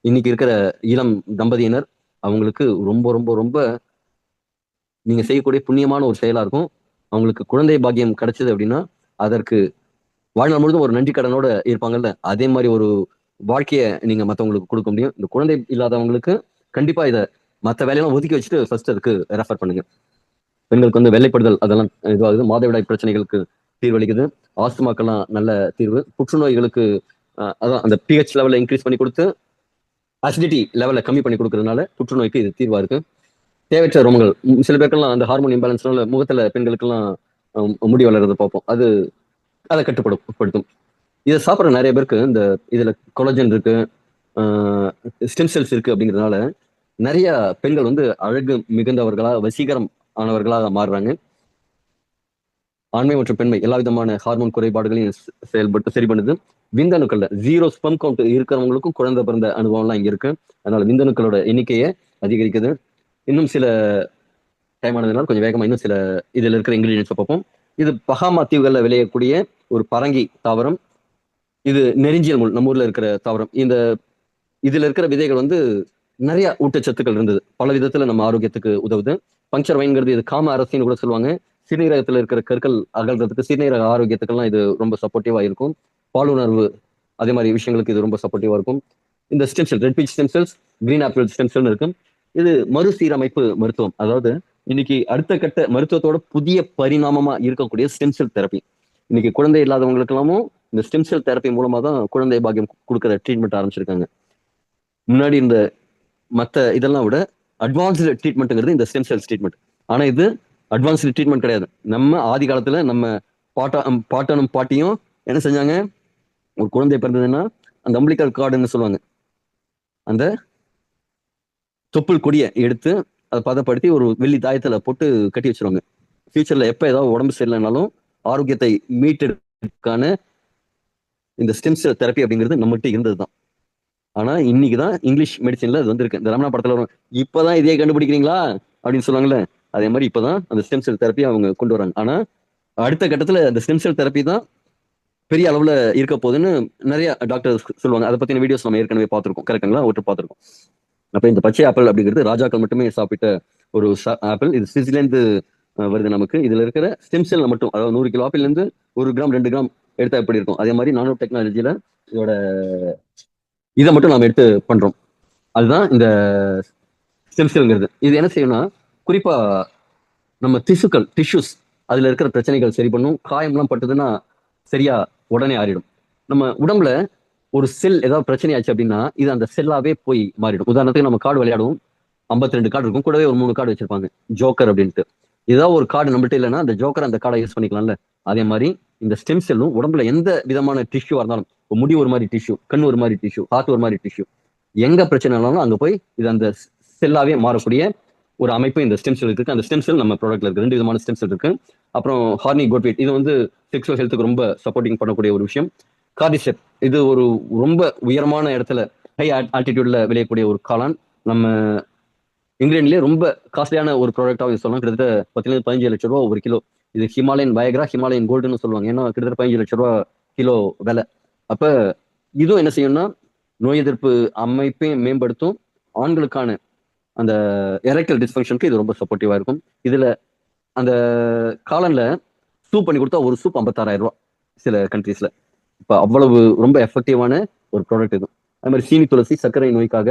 இன்னைக்கு இருக்கிற இளம் தம்பதியினர். அவங்களுக்கு ரொம்ப ரொம்ப ரொம்ப நீங்க செய்யக்கூடிய புண்ணியமான ஒரு செயலா இருக்கும். அவங்களுக்கு குழந்தை பாக்கியம் கிடைச்சது அப்படின்னா அதற்கு வாழ்நாள் முழுதும் ஒரு நன்றி கடனோட இருப்பாங்கல்ல, அதே மாதிரி ஒரு வாழ்க்கையை நீங்க மற்றவங்களுக்கு கொடுக்க முடியும். இந்த குழந்தை இல்லாதவங்களுக்கு கண்டிப்பா இதை மற்ற வேலையெல்லாம் ஒதுக்கி வச்சுட்டு ஃபர்ஸ்ட் அதுக்கு ரெஃபர் பண்ணுங்க. பெண்களுக்கு வந்து வெள்ளைப்படுதல் அதெல்லாம் இதுவாகுது, மாதவிடாய் பிரச்சனைகளுக்கு தீர்வளிக்குது, ஆஸ்துமாக்கெல்லாம் நல்ல தீர்வு, புற்றுநோய்களுக்கு அதான் அந்த பிஹெச் லெவலை இன்க்ரீஸ் பண்ணி கொடுத்து அசிடிட்டி லெவலை கம்மி பண்ணி கொடுக்கறதுனால புற்றுநோய்க்கு இது தீர்வா இருக்கு. தேவையற்ற ரோமங்கள், சில பேருக்கெல்லாம் அந்த ஹார்மோன் இம்பேலன்ஸ்னால முகத்துல பெண்களுக்கெல்லாம் முடி வளர்றதை பார்ப்போம், அதை கட்டுப்படுத்தும். இதை சாப்பிட்ற நிறைய பேருக்கு இந்த இதுல கொலஜன் இருக்கு, ஸ்டெம் செல்ஸ் இருக்கு அப்படிங்கிறதுனால நிறைய பெண்கள் வந்து அழகு மிகுந்தவர்களா, வசீகரம் ஆனவர்களாக மாறுறாங்க. ஆண்மை மற்றும் பெண்மை எல்லா விதமான ஹார்மோன் குறைபாடுகளையும் செயல்பட்டு சரி பண்ணுது. விந்தணுக்கள்ல 0 ஸ்பெர்ம் கவுண்ட் இருக்கிறவங்களுக்கும் குழந்தை பிறந்த அனுபவம்லாம் இங்க இருக்கு. அதனால விந்தணுக்களோட எண்ணிக்கையை அதிகரிக்குது. இன்னும் சில டைம் ஆனதுனால கொஞ்சம் வேகமா இன்னும் சில இதுல இருக்கிற இன்கிரீடியன்ஸ் பார்ப்போம். இது பஹாமா தீவுகளில் விளையக்கூடிய ஒரு பரங்கி தாவரம். இது நெருஞ்சியல் முள், நம்ம ஊர்ல இருக்கிற தாவரம். இதுல இருக்கிற விதைகள் வந்து நிறைய ஊட்டச்சத்துக்கள் இருந்தது, பல விதத்துல நம்ம ஆரோக்கியத்துக்கு உதவுது. பங்க்சர் வைன்கிறது இது காம அரசின்னு கூட சொல்லுவாங்க. சிறுநீரகத்துல இருக்கிற கற்கள் அகல்றதுக்கு, சிறுநீரக ஆரோக்கியத்துக்கெல்லாம் இது ரொம்ப சப்போர்ட்டிவா இருக்கும். பாலுணர்வு அதே மாதிரி விஷயங்களுக்கு இது ரொம்ப சப்போர்ட்டிவா இருக்கும். இந்த stem cell, red peach stem cells, green apple stem cell இருக்கும். இது மறுசீரமைப்பு மருத்துவம், அதாவது இன்னைக்கு அடுத்த கட்ட மருத்துவத்தோட புதிய பரிணாமமா இருக்கக்கூடிய ஸ்டெம் செல் தெரப்பி. இன்னைக்கு குழந்தை இல்லாதவங்களுக்கு எல்லாமும் இந்த ஸ்டெம் செல் தெரப்பி மூலமா தான் குழந்தை பாக்கியம் கொடுக்குற ட்ரீட்மெண்ட் ஆரம்பிச்சிருக்காங்க. முன்னாடி இந்த மற்ற இதெல்லாம் விட அட்வான்ஸ்டு ட்ரீட்மெண்ட்ங்கிறது இந்த ஸ்டெம் செல்ஸ் ட்ரீட்மெண்ட். ஆனா இது அட்வான்ஸ்டு ட்ரீட்மெண்ட் கிடையாது. நம்ம ஆதி காலத்துல நம்ம பாட்டனும் பாட்டியும் என்ன செஞ்சாங்க, ஒரு குழந்தை பிறந்ததுன்னா அந்த அம்பிளிக்கல் கார்டுன்னு சொல்லுவாங்க, அந்த தொப்புள் கொடியை எடுத்து அதை பதப்படுத்தி ஒரு வெள்ளி தாயத்துல போட்டு கட்டி வச்சிருவாங்க. ஃபியூச்சர்ல எப்ப ஏதாவது உடம்பு சரியில்லைனாலும் ஆரோக்கியத்தை மீட்டெடுக்கான இந்த ஸ்டெம் செல் தெரப்பி அப்படிங்கிறது நம்மகிட்ட இருந்ததுதான். ஆனா இன்னைக்குதான் இங்கிலீஷ் மெடிசன்ல அது வந்திருக்கு. இந்த ரமணா படத்துல வரும், இப்பதான் இதே கண்டுபிடிக்கிறீங்களா அப்படின்னு சொல்லுவாங்கல்ல, அதே மாதிரி இப்பதான் அந்த ஸ்டெம் செல் தெரப்பி அவங்க கொண்டு வராங்க. ஆனா அடுத்த கட்டத்துல அந்த ஸ்டெம் செல் தெரப்பி தான் பெரிய அளவுல இருக்க போகுதுன்னு நிறைய டாக்டர்ஸ் சொல்லுவாங்க. அதை பத்தின வீடியோஸ் நம்ம ஏற்கனவே பார்த்திருக்கோம், கரெக்டுங்களா? ஒருத்தர் பார்த்திருக்கோம். அப்ப இந்த பச்சை ஆப்பிள் அப்படிங்கிறது ராஜாக்கள் மட்டுமே சாப்பிட்ட ஒரு ஆப்பிள். இது சுவிட்சர்லாந்து வருது நமக்கு. இதுல இருக்கிற ஸ்டெம் செல் மட்டும், அதாவது 100 கிலோ ஆப்பிள்ல இருந்து 1 கிராம் 2 கிராம் எடுத்தா எப்படி இருக்கும், அதே மாதிரி நானோ டெக்னாலஜியில இதோட இதை மட்டும் நாம எடுத்து பண்றோம். அதுதான் இந்த ஸ்டெம் செல்ங்கிறது. இது என்ன செய்யணும்னா, குறிப்பா நம்ம திசுக்கள் டிஷ்யூஸ் அதுல இருக்கிற பிரச்சனைகள் சரி பண்ணும். காயம்லாம் பட்டதுன்னா சரியா உடனே ஆறிடும். நம்ம உடம்புல ஒரு செல் ஏதாவது பிரச்சனை ஆச்சு அப்படின்னா இது அந்த செல்லாவே போய் மாறிடும். உதாரணத்துக்கு நம்ம கார்டு விளையாடுவோம், 52 கார்டு இருக்கும், கூடவே ஒரு 3 கார்டு வச்சிருப்பாங்க, ஜோக்கர் அப்படின்ட்டு. ஏதாவது ஒரு கார்டு நம்மள்ட்ட இல்லைன்னா அந்த ஜோக்கர் அந்த கார்டை யூஸ் பண்ணிக்கலாம்ல. அதே மாதிரி இந்த ஸ்டெம் செல்லும் உடம்புல எந்த விதமான டிஷ்யூவா இருந்தாலும், முடி ஒரு மாதிரி டிஷ்யூ, கண் ஒரு மாதிரி டிஷ்யூ, ஹார்ட் ஒரு மாதிரி டிஷ்யூ, எங்க பிரச்சனை இருந்தாலும் அங்க போய் இது அந்த செல்லாவே மாறக்கூடிய ஒரு அமைப்பு இந்த ஸ்டெம் செல் இருக்கு. அந்த ஸ்டெம் செல் நம்ம ப்ராடக்ட்ல இருக்கு. 2 விதமான ஸ்டெம் செல் இருக்கு. அப்புறம் ஹார்னி கோட்வீட், இது வந்து செக்ஸுவல் ஹெல்த்துக்கு ரொம்ப சப்போர்ட்டிங் பண்ணக்கூடிய ஒரு விஷயம். கார்டிசெப், இது ஒரு ரொம்ப உயரமான இடத்துல ஹை ஆல்டிடியூட்ல விளையக்கூடிய ஒரு காளான். நம்ம இங்கிலாந்துலேயே ரொம்ப காஸ்ட்லியான ஒரு ப்ராடக்டாக சொல்லலாம். கிட்டத்தட்ட 10-15 லட்சம் ரூபா ஒரு கிலோ. இது ஹிமாலயன் வயக்ரா, ஹிமாலயன் கோல்டுன்னு சொல்லுவாங்க. ஏன்னா கிட்டத்தட்ட 15 லட்சம் ரூபா கிலோ விலை. அப்ப இதுவும் என்ன செய்யும்னா நோய் எதிர்ப்பு அமைப்பையும் மேம்படுத்தும். ஆண்களுக்கான அந்த எரெக்டல் டிஸ்ஃபங்க்ஷனுக்கு இது ரொம்ப சப்போர்ட்டிவா இருக்கும். இதுல அந்த காலன்ல சூப் பண்ணி கொடுத்தா ஒரு சூப் 56,000 ரூபாய் சில கண்ட்ரீஸ்ல. இப்ப அவ்வளவு ரொம்ப எஃபெக்டிவான ஒரு ப்ராடக்ட் இது. அது மாதிரி சீனி துளசி சர்க்கரை நோய்க்காக,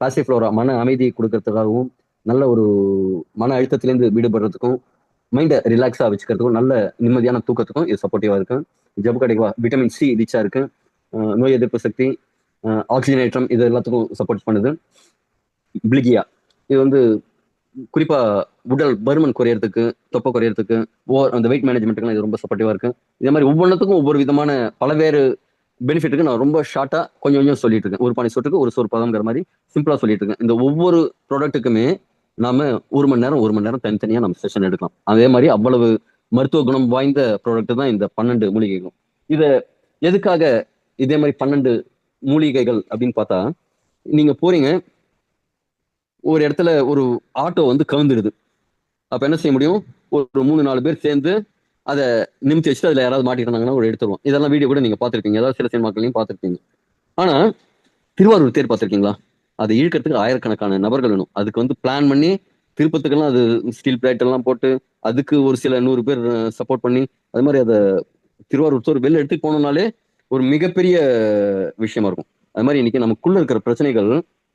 பாசிஃப்ளோரா மன அமைதியை கொடுக்கறதுக்காகவும், நல்ல ஒரு மன அழுத்தத்திலேருந்து விடுபடுறதுக்கும், மைண்டை ரிலாக்ஸா வச்சுக்கிறதுக்கும், நல்ல நிம்மதியான தூக்கத்துக்கும் இது சப்போர்ட்டிவா இருக்கு. ஜப்பு கடைவா விட்டமின் சி ரிச்சா இருக்கு. நோய் எதிர்ப்பு சக்தி, ஆக்சிஜனேற்றம், இது எல்லாத்துக்கும் சப்போர்ட் பண்ணுது. பிளிகியா, இது வந்து குறிப்பா உடல் பருமன் குறையறதுக்கு, தொப்பை குறையறதுக்கு, அந்த வெயிட் மேனேஜ்மெண்ட்டுக்கு இது ரொம்ப சப்போர்ட்டிவா இருக்கு. இதே மாதிரி ஒவ்வொன்றுத்துக்கும் ஒவ்வொரு விதமான பலவேறு பெனிஃபிட்டுக்கு நான் ரொம்ப ஷார்ட்டா கொஞ்சம் கொஞ்சம் சொல்லிட்டு இருக்கேன். ஒரு பானை சொட்டுக்கு ஒரு சோறு பதம்ங்கிற மாதிரி சிம்பிளா சொல்லிட்டு இருக்கேன். இந்த ஒவ்வொரு ப்ராடக்ட்டுக்குமே நாம 1 மணி நேரம் தனித்தனியா நம்ம செஷன் எடுக்கலாம். அதே மாதிரி அவ்வளவு மருத்துவ குணம் வாய்ந்த ப்ராடக்ட் தான் இந்த 12 மூலிகைகளும். இத எதுக்காக இதே மாதிரி 12 மூலிகைகள் அப்படின்னு பார்த்தா, நீங்க போறீங்க ஒரு இடத்துல, ஒரு ஆட்டோ வந்து கவுந்துடுது. அப்ப என்ன செய்ய முடியும், ஒரு 3-4 பேர் சேர்ந்து அதை நிமித்தி வச்சுட்டு அதுல யாராவது மாட்டிட்டாங்கன்னா ஒரு எடுத்துருவோம். இதெல்லாம் வீடியோ கூட நீங்க பார்த்திருப்பீங்க, ஏதாவது சில சினிமாக்களையும் பார்த்திருப்பீங்க. ஆனா திருவாரூர் தேர் பார்த்திருக்கீங்களா? அதை இழுக்கிறதுக்கு ஆயிரக்கணக்கான நபர்கள் வேணும். அதுக்கு வந்து பிளான் பண்ணி திருப்பத்துக்கெல்லாம் அது ஸ்டீல் பிளேட் எல்லாம் போட்டு அதுக்கு ஒரு சில 100 பேர் சப்போர்ட் பண்ணி, அது மாதிரி அதை திருவாரூர் தேர் வெளில எடுத்துட்டு போனோம்னாலே ஒரு மிகப்பெரிய விஷயமா இருக்கும். அது மாதிரி இன்னைக்கு நமக்குள்ள இருக்கிற பிரச்சனைகள்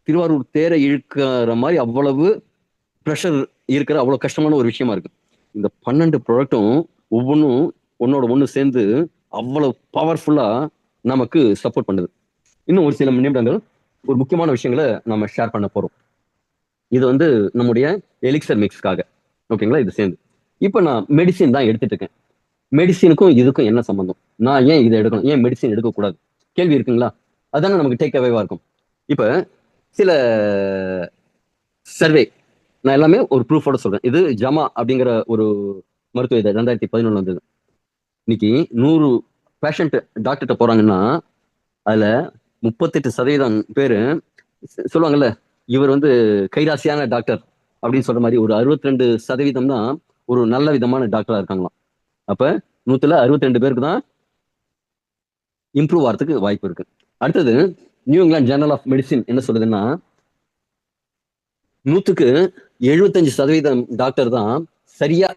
திருவாரூர் தேரை இழுக்கிற மாதிரி அவ்வளவு ப்ரெஷர் இருக்கிற அவ்வளவு கஷ்டமான ஒரு விஷயமா இருக்கு. இந்த 12 ப்ராடக்ட்டும் ஒவ்வொன்றும் ஒன்னோட ஒண்ணு சேர்ந்து அவ்வளவு பவர்ஃபுல்லா நமக்கு சப்போர்ட் பண்ணுது. இன்னும் ஒரு சில நிமிடங்கள் ஒரு முக்கியமான விஷயங்களை நம்ம ஷேர் பண்ண போறோம். இது வந்து நம்முடைய எலிக்சர் மிக்ஸ்க்காக, ஓகேங்களா? இது சேர்ந்து இப்ப நான் மெடிசின் தான் எடுத்துட்டு இருக்கேன். மெடிசினுக்கும் இதுக்கும் என்ன சம்பந்தம்? நான் ஏன் இதை எடுக்கணும், ஏன் மெடிசின் எடுக்கக்கூடாது, கேள்வி இருக்குங்களா? அதானே நமக்கு டேக் அவேவா இருக்கும். இப்ப சில சர்வே, நான் எல்லாமே ஒரு ப்ரூஃபோட சொல்றேன். இது ஜமா அப்படிங்கிற ஒரு மருத்துவ இதை 2011 வந்தது. இன்னைக்கு 100 பேஷண்ட் டாக்டர்கிட்ட போறாங்கன்னா அதுல 38% பேரு சொல்லுவாங்கல்ல, இவர் வந்து கைராசியான டாக்டர் அப்படின்னு சொல்ற மாதிரி ஒரு 62% தான் ஒரு நல்ல விதமான டாக்டரா இருக்காங்களாம். அப்ப 100ல 62 பேருக்கு தான் இம்ப்ரூவ் ஆகிறதுக்கு வாய்ப்பு இருக்கு. அடுத்தது New England Journal of Medicine என்ன சொல்லுதுன்னா, 100க்கு 75% டாக்டர் தான் சரியா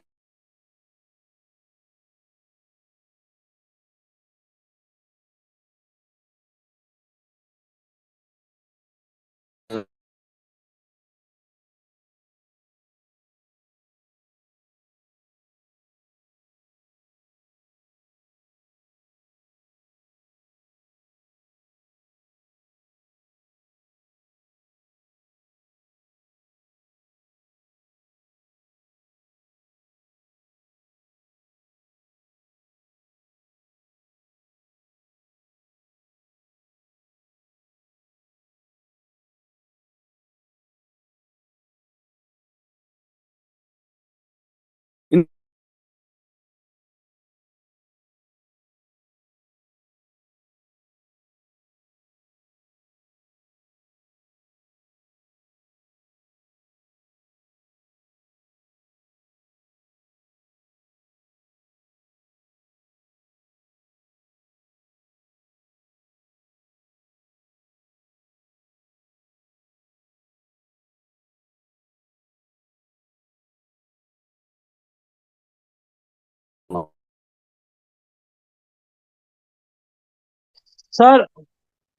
சார்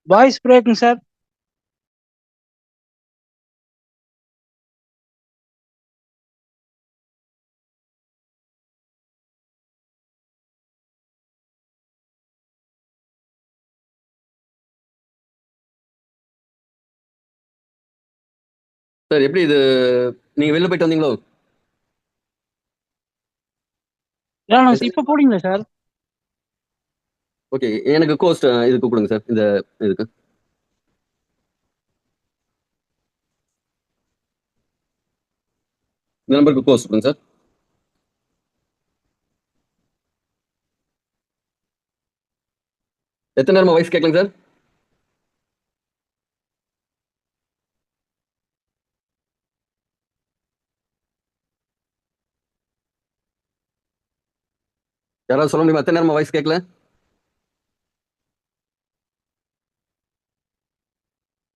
வாய்ஸ் பிரேக்குங்க சார். சார் எப்படி இது, நீங்க வெளில போயிட்டு வந்தீங்களோ? இப்ப போடுங்களா சார்? ஓகே, எனக்கு கோஸ்ட் இதுக்கு கொடுங்க சார், இந்த இதுக்கு. இந்த நம்பருக்கு கோஸ்ட் கொடுங்க சார். எத்தனை நேரமா வாய்ஸ் கேட்கலங்க சார்? யாராவது சொல்ல முடியுமா எத்தனை நேரமா வாய்ஸ் கேட்கல?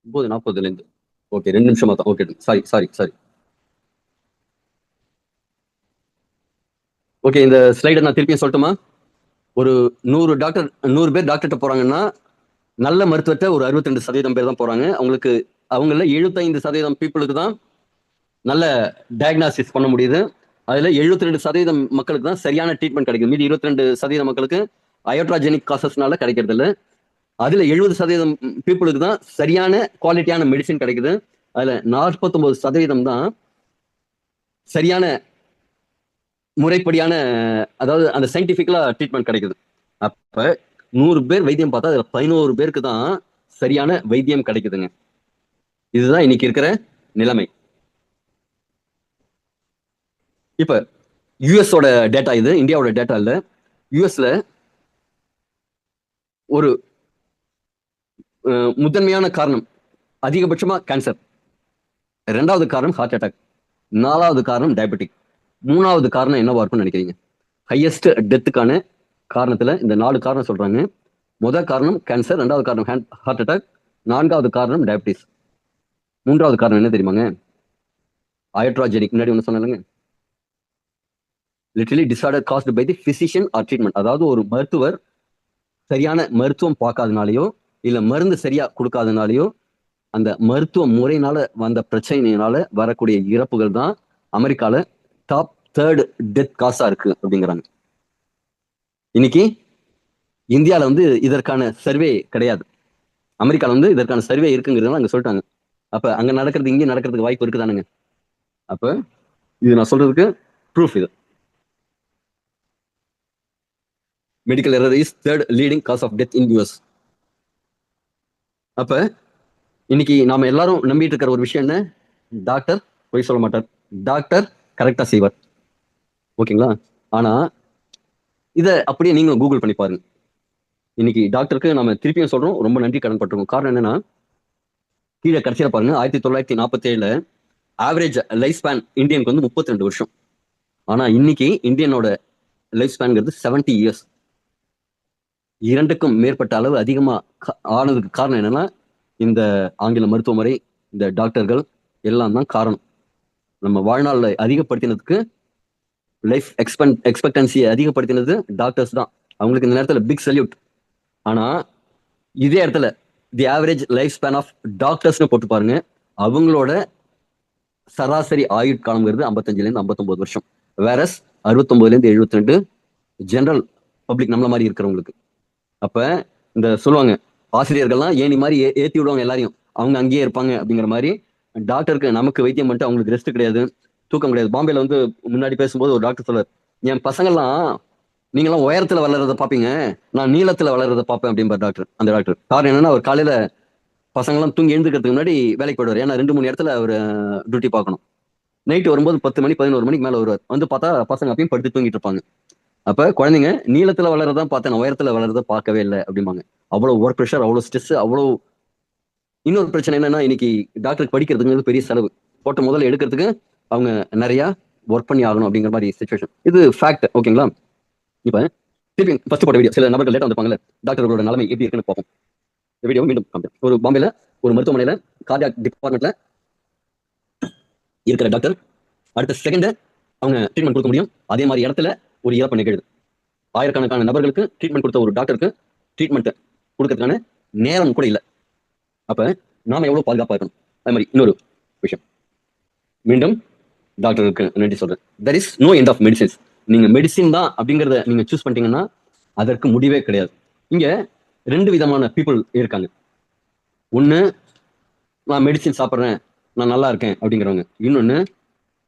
ஒன்பது 40 ஓகே, 2 நிமிஷமா தான். Okay, sorry sorry sorry. Okay, இந்த ஸ்லைடை நான் திருப்பியும் சொல்லட்டுமா? ஒரு 100 பேர் டாக்டர்கிட்ட போறாங்கன்னா நல்ல மருத்துவத்தை ஒரு 62% பேர் தான் போறாங்க. அவங்கள 75% பீப்புளுக்கு தான் நல்ல டயக்னாசிஸ் பண்ண முடியுது. அதுல 72% மக்களுக்கு தான் சரியான ட்ரீட்மெண்ட் கிடைக்குது. மீதி 22% மக்களுக்கு அயோட்ராஜெனிக் காசஸ்னால கிடைக்கிறது இல்லை. அதுல 70% பீப்புளுக்கு தான் சரியான குவாலிட்டியான மெடிசின் கிடைக்குது. அதுல 49% தான் சரியான முறைப்படியான, அதாவது அந்த சயின்டிபிக்கலா ட்ரீட்மெண்ட் கிடைக்குது. அப்ப 100 பேர் வைத்தியம் பார்த்தா அதுல 11 பேருக்கு தான் சரியான வைத்தியம் கிடைக்குதுங்க. இதுதான் இன்னைக்கு இருக்கிற நிலைமை. இப்ப யுஎஸோட டேட்டா இது, இந்தியாவோட டேட்டா இல்ல. யுஎஸ்ல ஒரு முதன்மையான காரணம் அதிகபட்சமா கேன்சர், 2வது காரணம் ஹார்ட் அட்டாக், 4வது காரணம் டயபெட்டிக், 3வது காரணம் என்னவா இருக்கும்னு நினைக்கிறீங்க? ஹையஸ்ட் டெத்துக்கான காரணத்துல இந்த 4 காரணம் சொல்றாங்க. முதல் காரணம் கேன்சர், 2வது காரணம் ஹார்ட் அட்டாக், 4வது காரணம் டயபிட்டிஸ், 3வது காரணம் என்ன தெரியுமாங்க? அயோட்ராஜெனிக். முன்னாடி ஒன்று சொன்னாங்க, literally disorder caused by the physician or treatment. அதாவது ஒரு மருத்துவர் சரியான மருத்துவம் பார்க்காதனாலேயோ இல்ல மருந்து சரியா கொடுக்காதனாலேயோ அந்த மருத்துவ முறையினால வந்த பிரச்சனையினால வரக்கூடிய இறப்புகள் தான் அமெரிக்கால டாப் 3rd டெத் காசா இருக்கு அப்படிங்கிறாங்க. இன்னைக்கு இந்தியால இதற்கான சர்வே கிடையாது. அமெரிக்கால இதற்கான சர்வே இருக்குங்கிறத அங்க சொல்லிட்டாங்க. அப்ப அங்க நடக்கிறது இங்கே நடக்கிறதுக்கு வாய்ப்பு இருக்குதானுங்க. அப்ப இது நான் சொல்றதுக்கு ப்ரூஃப். இது medical error is 3rd leading cause of death in US. அப்ப இன்னைக்கு நாம எல்லாரும் நம்பிட்டு இருக்கிற ஒரு விஷயம் என்ன? டாக்டர் பொய் சொல்ல மாட்டார், டாக்டர் கரெக்டா செய்வார். ஓகேங்களா? ஆனா இத அப்படியே நீங்க கூகுள் பண்ணி பாருங்க. இன்னைக்கு டாக்டருக்கு நம்ம திருப்பியும் சொல்றோம், ரொம்ப நன்றி கடன் பட்டிருக்கோம். காரணம் என்னன்னா, கீழே கடைசியில பாருங்க, 1947 ஆவரேஜ் லைஃப் ஸ்பேன் இந்தியனுக்கு 32 வருஷம். ஆனா இன்னைக்கு இந்தியனோட லைஃப் ஸ்பேன்ங்கிறது 70 இயர்ஸ். 2க்கும் மேற்பட்ட அளவு அதிகமா ஆனதுக்கு காரணம் என்னன்னா, இந்த ஆங்கில மருத்துவ முறை, இந்த டாக்டர்கள் எல்லாம் தான் காரணம். நம்ம வாழ்நாள்ல அதிகப்படுத்தினதுக்கு, லைஃப் எக்ஸ்பெக்டன்சியை அதிகப்படுத்தினது டாக்டர்ஸ் தான். அவங்களுக்கு இந்த நேரத்துல பிக் சல்யூட். ஆனா இதே இடத்துல the average life span of டாக்டர்ஸ்னு போட்டு பாருங்க, அவங்களோட சராசரி ஆயுட்காலம்ங்கிறது 55 to 59 வருஷம். வேறஸ் 69 to 72 ஜெனரல் பப்ளிக் நம்மள மாதிரி இருக்கிறவங்களுக்கு. அப்ப இந்த சொல்லுவாங்க, ஆசிரியர்கள்லாம் ஏணி மாதிரி ஏத்தி விடுவாங்க எல்லாரையும், அவங்க அங்கேயே இருப்பாங்க அப்படிங்கிற மாதிரி. டாக்டருக்கு நமக்கு வைத்தியம் பண்ணிட்டு அவங்களுக்கு ரெஸ்ட் கிடையாது, தூக்கம் கிடையாது. பாம்பேல முன்னாடி பேசும்போது ஒரு டாக்டர் சொல்றாரு, என் பசங்கள்லாம் நீங்களாம் உயரத்துல வளர்றத பாப்பீங்க, நான் நீளத்துல வளர்றத பார்ப்பேன் அப்படிம்பார் டாக்டர். அந்த டாக்டர் காரணம் என்னன்னா, அவர் காலையில பசங்கள்லாம் தூங்கி எழுந்துக்கிறதுக்கு முன்னாடி வேலைக்கு போயிடுவார். ஏன்னா 2-3 இடத்துல அவர் டியூட்டி பார்க்கணும். நைட்டு வரும்போது 10 மணி 11 மணிக்கு மேல வருவார். பார்த்தா பசங்க அப்பயும் படுத்து தூங்கிட்டு இருப்பாங்க. அப்ப குழந்தைங்க நீளத்துல வளர்றதான் பார்த்தேன், உயரத்துல வளர்றத பார்க்கவே இல்லை அப்படிம்பாங்க. அவ்வளவு ஒர்க் ப்ரெஷர், அவ்வளவு ஸ்ட்ரெஸ், அவ்வளவு. இன்னொரு பிரச்சனை என்னன்னா, இன்னைக்கு டாக்டருக்கு படிக்கிறதுங்கிறது பெரிய செலவு. போட்ட முதல்ல எடுக்கிறதுக்கு அவங்க நிறைய ஒர்க் பண்ணி ஆகணும் அப்படிங்கிற மாதிரி சிச்சுவேஷன். இது ஃபேக்ட். ஓகேங்களா? இப்ப திருப்பி ஃபர்ஸ்ட் போட்ட வீடியோ, சில நபர்கள் லேட்டா வந்திருப்பாங்கல்ல, டாக்டர்களோட நிலைமை எப்படி இருக்குன்னு பார்ப்போம். இந்த வீடியோ மீண்டும் காமிக்கிறேன். ஒரு பாம்பேல ஒரு மருத்துவமனையில கார்டியாக் டிபார்ட்மெண்ட்ல இருக்கிற டாக்டர் அடுத்த செகண்ட் அவங்க ட்ரீட்மெண்ட் கொடுக்க முடியும். அதே மாதிரி இடத்துல ஒரு இறப்பு நிகழுது. ஆயிரக்கணக்கான நபர்களுக்கு ட்ரீட்மெண்ட் கொடுத்த ஒரு டாக்டருக்கு ட்ரீட்மெண்ட் கொடுக்கறதுக்கான நேரம் கூட இல்லை. அப்ப நாம எவ்வளவு பாதுகாப்பா இருக்கணும். அதே மாதிரி இன்னொரு விஷயம், மீண்டும் டாக்டருக்கு நன்றி சொல்றேன். There is no end of medicines. நீங்க மெடிசின் தான் அப்படிங்கறத நீங்க சூஸ் பண்ணிட்டீங்கன்னா அதற்கு முடிவே கிடையாது. இங்க 2 விதமான பீப்புள் இருக்காங்க. ஒண்ணு, நான் மெடிசின் சாப்பிட்றேன், நான் நல்லா இருக்கேன் அப்படிங்கிறவங்க. இன்னொன்னு,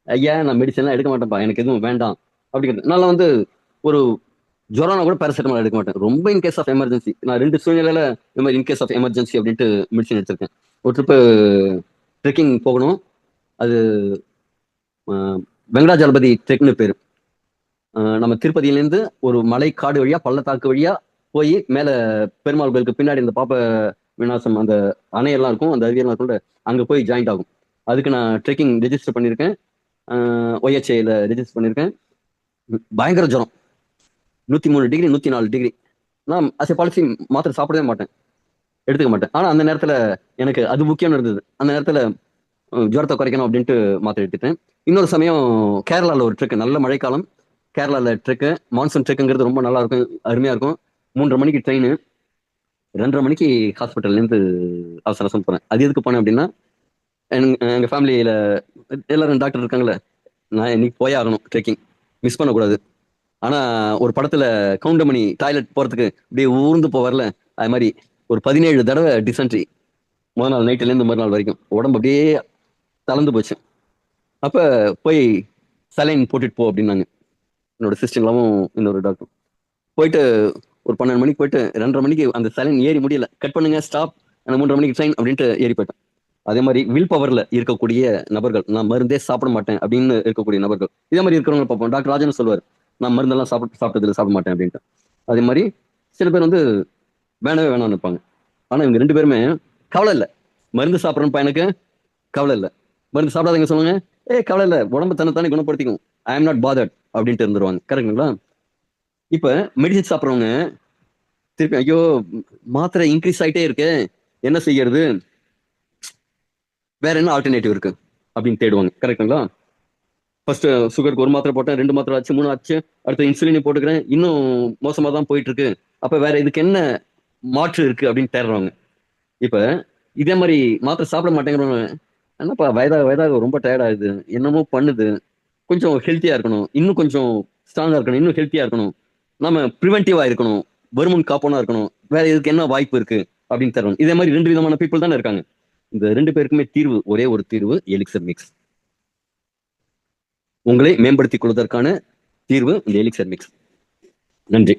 ஐயா நான் மெடிசன்லாம் எடுக்க மாட்டேன்ப்பா, எனக்கு எதுவும் வேண்டாம் அப்படிங்கிறது. நான் வந்து ஒரு ஜுரம்னா கூட பேராசிட்டமால் எடுக்க மாட்டேன். ரொம்ப இன் கேஸ் ஆஃப் எமர்ஜென்சி. நான் 2 சூழ்நிலையில இந்த மாதிரி இன் கேஸ் ஆஃப் எமர்ஜென்சி அப்படின்ட்டு மெடிசன் எடுத்திருக்கேன். ஒரு ட்ரிப்பு ட்ரெக்கிங் போகணும். அது வெங்கடாஜலபதி ட்ரெக்னு பேரு. நம்ம திருப்பதியிலேருந்து ஒரு மலை காடு வழியா பள்ளத்தாக்கு வழியா போய் மேல பெருமாள் கோயிலுக்கு பின்னாடி இந்த பாப்ப விநாசம் அந்த அணையெல்லாம் இருக்கும், அந்த அருவியெல்லாம் இருக்கும், அங்க போய் ஜாயிண்ட் ஆகும். அதுக்கு நான் ட்ரெக்கிங் ரெஜிஸ்டர் பண்ணியிருக்கேன். ஒய்ஹெச்ஏல ரெஜிஸ்டர் பண்ணியிருக்கேன். பயங்கர ஜுரம், 103 டிகிரி 104 டிகிரி. நான் அசை பாலிசி மாத்திரை சாப்பிடவே மாட்டேன், எடுத்துக்க மாட்டேன். ஆனா அந்த நேரத்துல எனக்கு அது முக்கியம்னு இருந்தது. அந்த நேரத்துல ஜுரத்தை குறைக்கணும் அப்படின்ட்டு மாத்திரை எடுத்துட்டேன். இன்னொரு சமயம் கேரளால ஒரு ட்ரெக், நல்ல மழைக்காலம், கேரளால ட்ரெக்கு, மான்சூன் ட்ரெக்குங்கிறது ரொம்ப நல்லா இருக்கும், அருமையா இருக்கும். 3:30 மணிக்கு ட்ரெயின், 2:30 மணிக்கு ஹாஸ்பிட்டல்ல இருந்து அவசரம் போறேன். அது எதுக்கு போனேன் அப்படின்னா, எங்க ஃபேமிலியில எல்லாரும் டாக்டர் இருக்காங்களே, நான் இன்னைக்கு போயே ஆகணும், ட்ரெக்கிங் மிஸ் பண்ணக்கூடாது. ஆனா ஒரு படத்துல கவுண்டமணி டாய்லெட் போறதுக்கு அப்படியே ஊர்ந்து போவார்ல, அது மாதிரி ஒரு 17 தடவை டிசென்ட்ரி, முதல் நாள் நைட்டுல இருந்து மறுநாள் வரைக்கும் உடம்பு அப்படியே தளர்ந்து போச்சு. அப்ப போய் சலைன் போட்டுட்டு போ அப்படின்னாங்க என்னோட சிஸ்டர்லாவும் இன்னொரு டாக்டர். போயிட்டு ஒரு 12 மணிக்கு போயிட்டு 2:30 மணிக்கு அந்த சலைன் ஏறி முடியல, கட் பண்ணுங்க ஸ்டாப், 3:30 மணிக்கு ட்ரெயின் அப்படின்ட்டு ஏறி போயிட்டேன். அதே மாதிரி வில் பவர்ல இருக்கக்கூடிய நபர்கள், நான் மருந்தே சாப்பிட மாட்டேன் அப்படின்னு இருக்கக்கூடிய நபர்கள், இதே மாதிரி இருக்கிறவங்க பார்ப்போம். டாக்டர் ராஜன் சொல்லுவார், நான் மருந்தெல்லாம் சாப்பிட்டதுல சாப்பிட மாட்டேன் அப்படின்ட்டு. அதே மாதிரி சில பேர் வந்து வேணவே வேணாம்னு இருப்பாங்க. ஆனா இவங்க 2 பேருமே கவலை இல்லை, மருந்து சாப்பிட்றேன் எனக்கு கவலை இல்லை, மருந்து சாப்பிடாதீங்க சொல்லுங்க, கவலை இல்லை, உடம்பு தன்னைத்தானே குணப்படுத்திக்கும், ஐ எம் நாட் பாதர்ட் அப்படின்ட்டு இருந்துருவாங்க. கரெக்டுங்களா? இப்ப மெடிசன் சாப்பிட்றவங்க திருப்பி ஐயோ மாத்திரை இன்க்ரீஸ் ஆயிட்டே இருக்கு, என்ன செய்யறது, வேற என்ன ஆல்டர்னேட்டிவ் இருக்கு அப்படின்னு தேடுவாங்க. கரெக்டுங்களா? ஃபர்ஸ்ட் சுகருக்கு 1 மாத்திரை போட்டேன், 2 மாத்திரை ஆச்சு, 3 ஆச்சு, அடுத்த இன்சுலின் போட்டுக்கிறேன், இன்னும் மோசமா தான் போயிட்டு இருக்கு, அப்ப வேற இதுக்கு என்ன மாற்று இருக்கு அப்படின்னு தேடுறவங்க. இப்ப இதே மாதிரி மாத்திரை சாப்பிட மாட்டேங்கிறவங்க, என்னப்பா வயதாக வயதாக ரொம்ப டயர்ட் ஆகுது, என்னமோ பண்ணுது, கொஞ்சம் ஹெல்த்தியா இருக்கணும், இன்னும் கொஞ்சம் ஸ்ட்ராங்கா இருக்கணும், இன்னும் ஹெல்த்தியா இருக்கணும், நம்ம ப்ரிவென்டிவா இருக்கணும், வருமுன் காப்போனா இருக்கணும், வேற இதுக்கு என்ன வாய்ப்பு இருக்கு அப்படின்னு தருவாங்க. இதே மாதிரி 2 விதமான பீப்புள் தானே இருக்காங்க. இந்த 2 பேருக்குமே தீர்வு ஒரே ஒரு தீர்வு, எலிக்சர் மிக்ஸ். உங்களை மேம்படுத்திக் கொள்வதற்கான தீர்வு இந்த எலிக்சர் மிக்ஸ். நன்றி.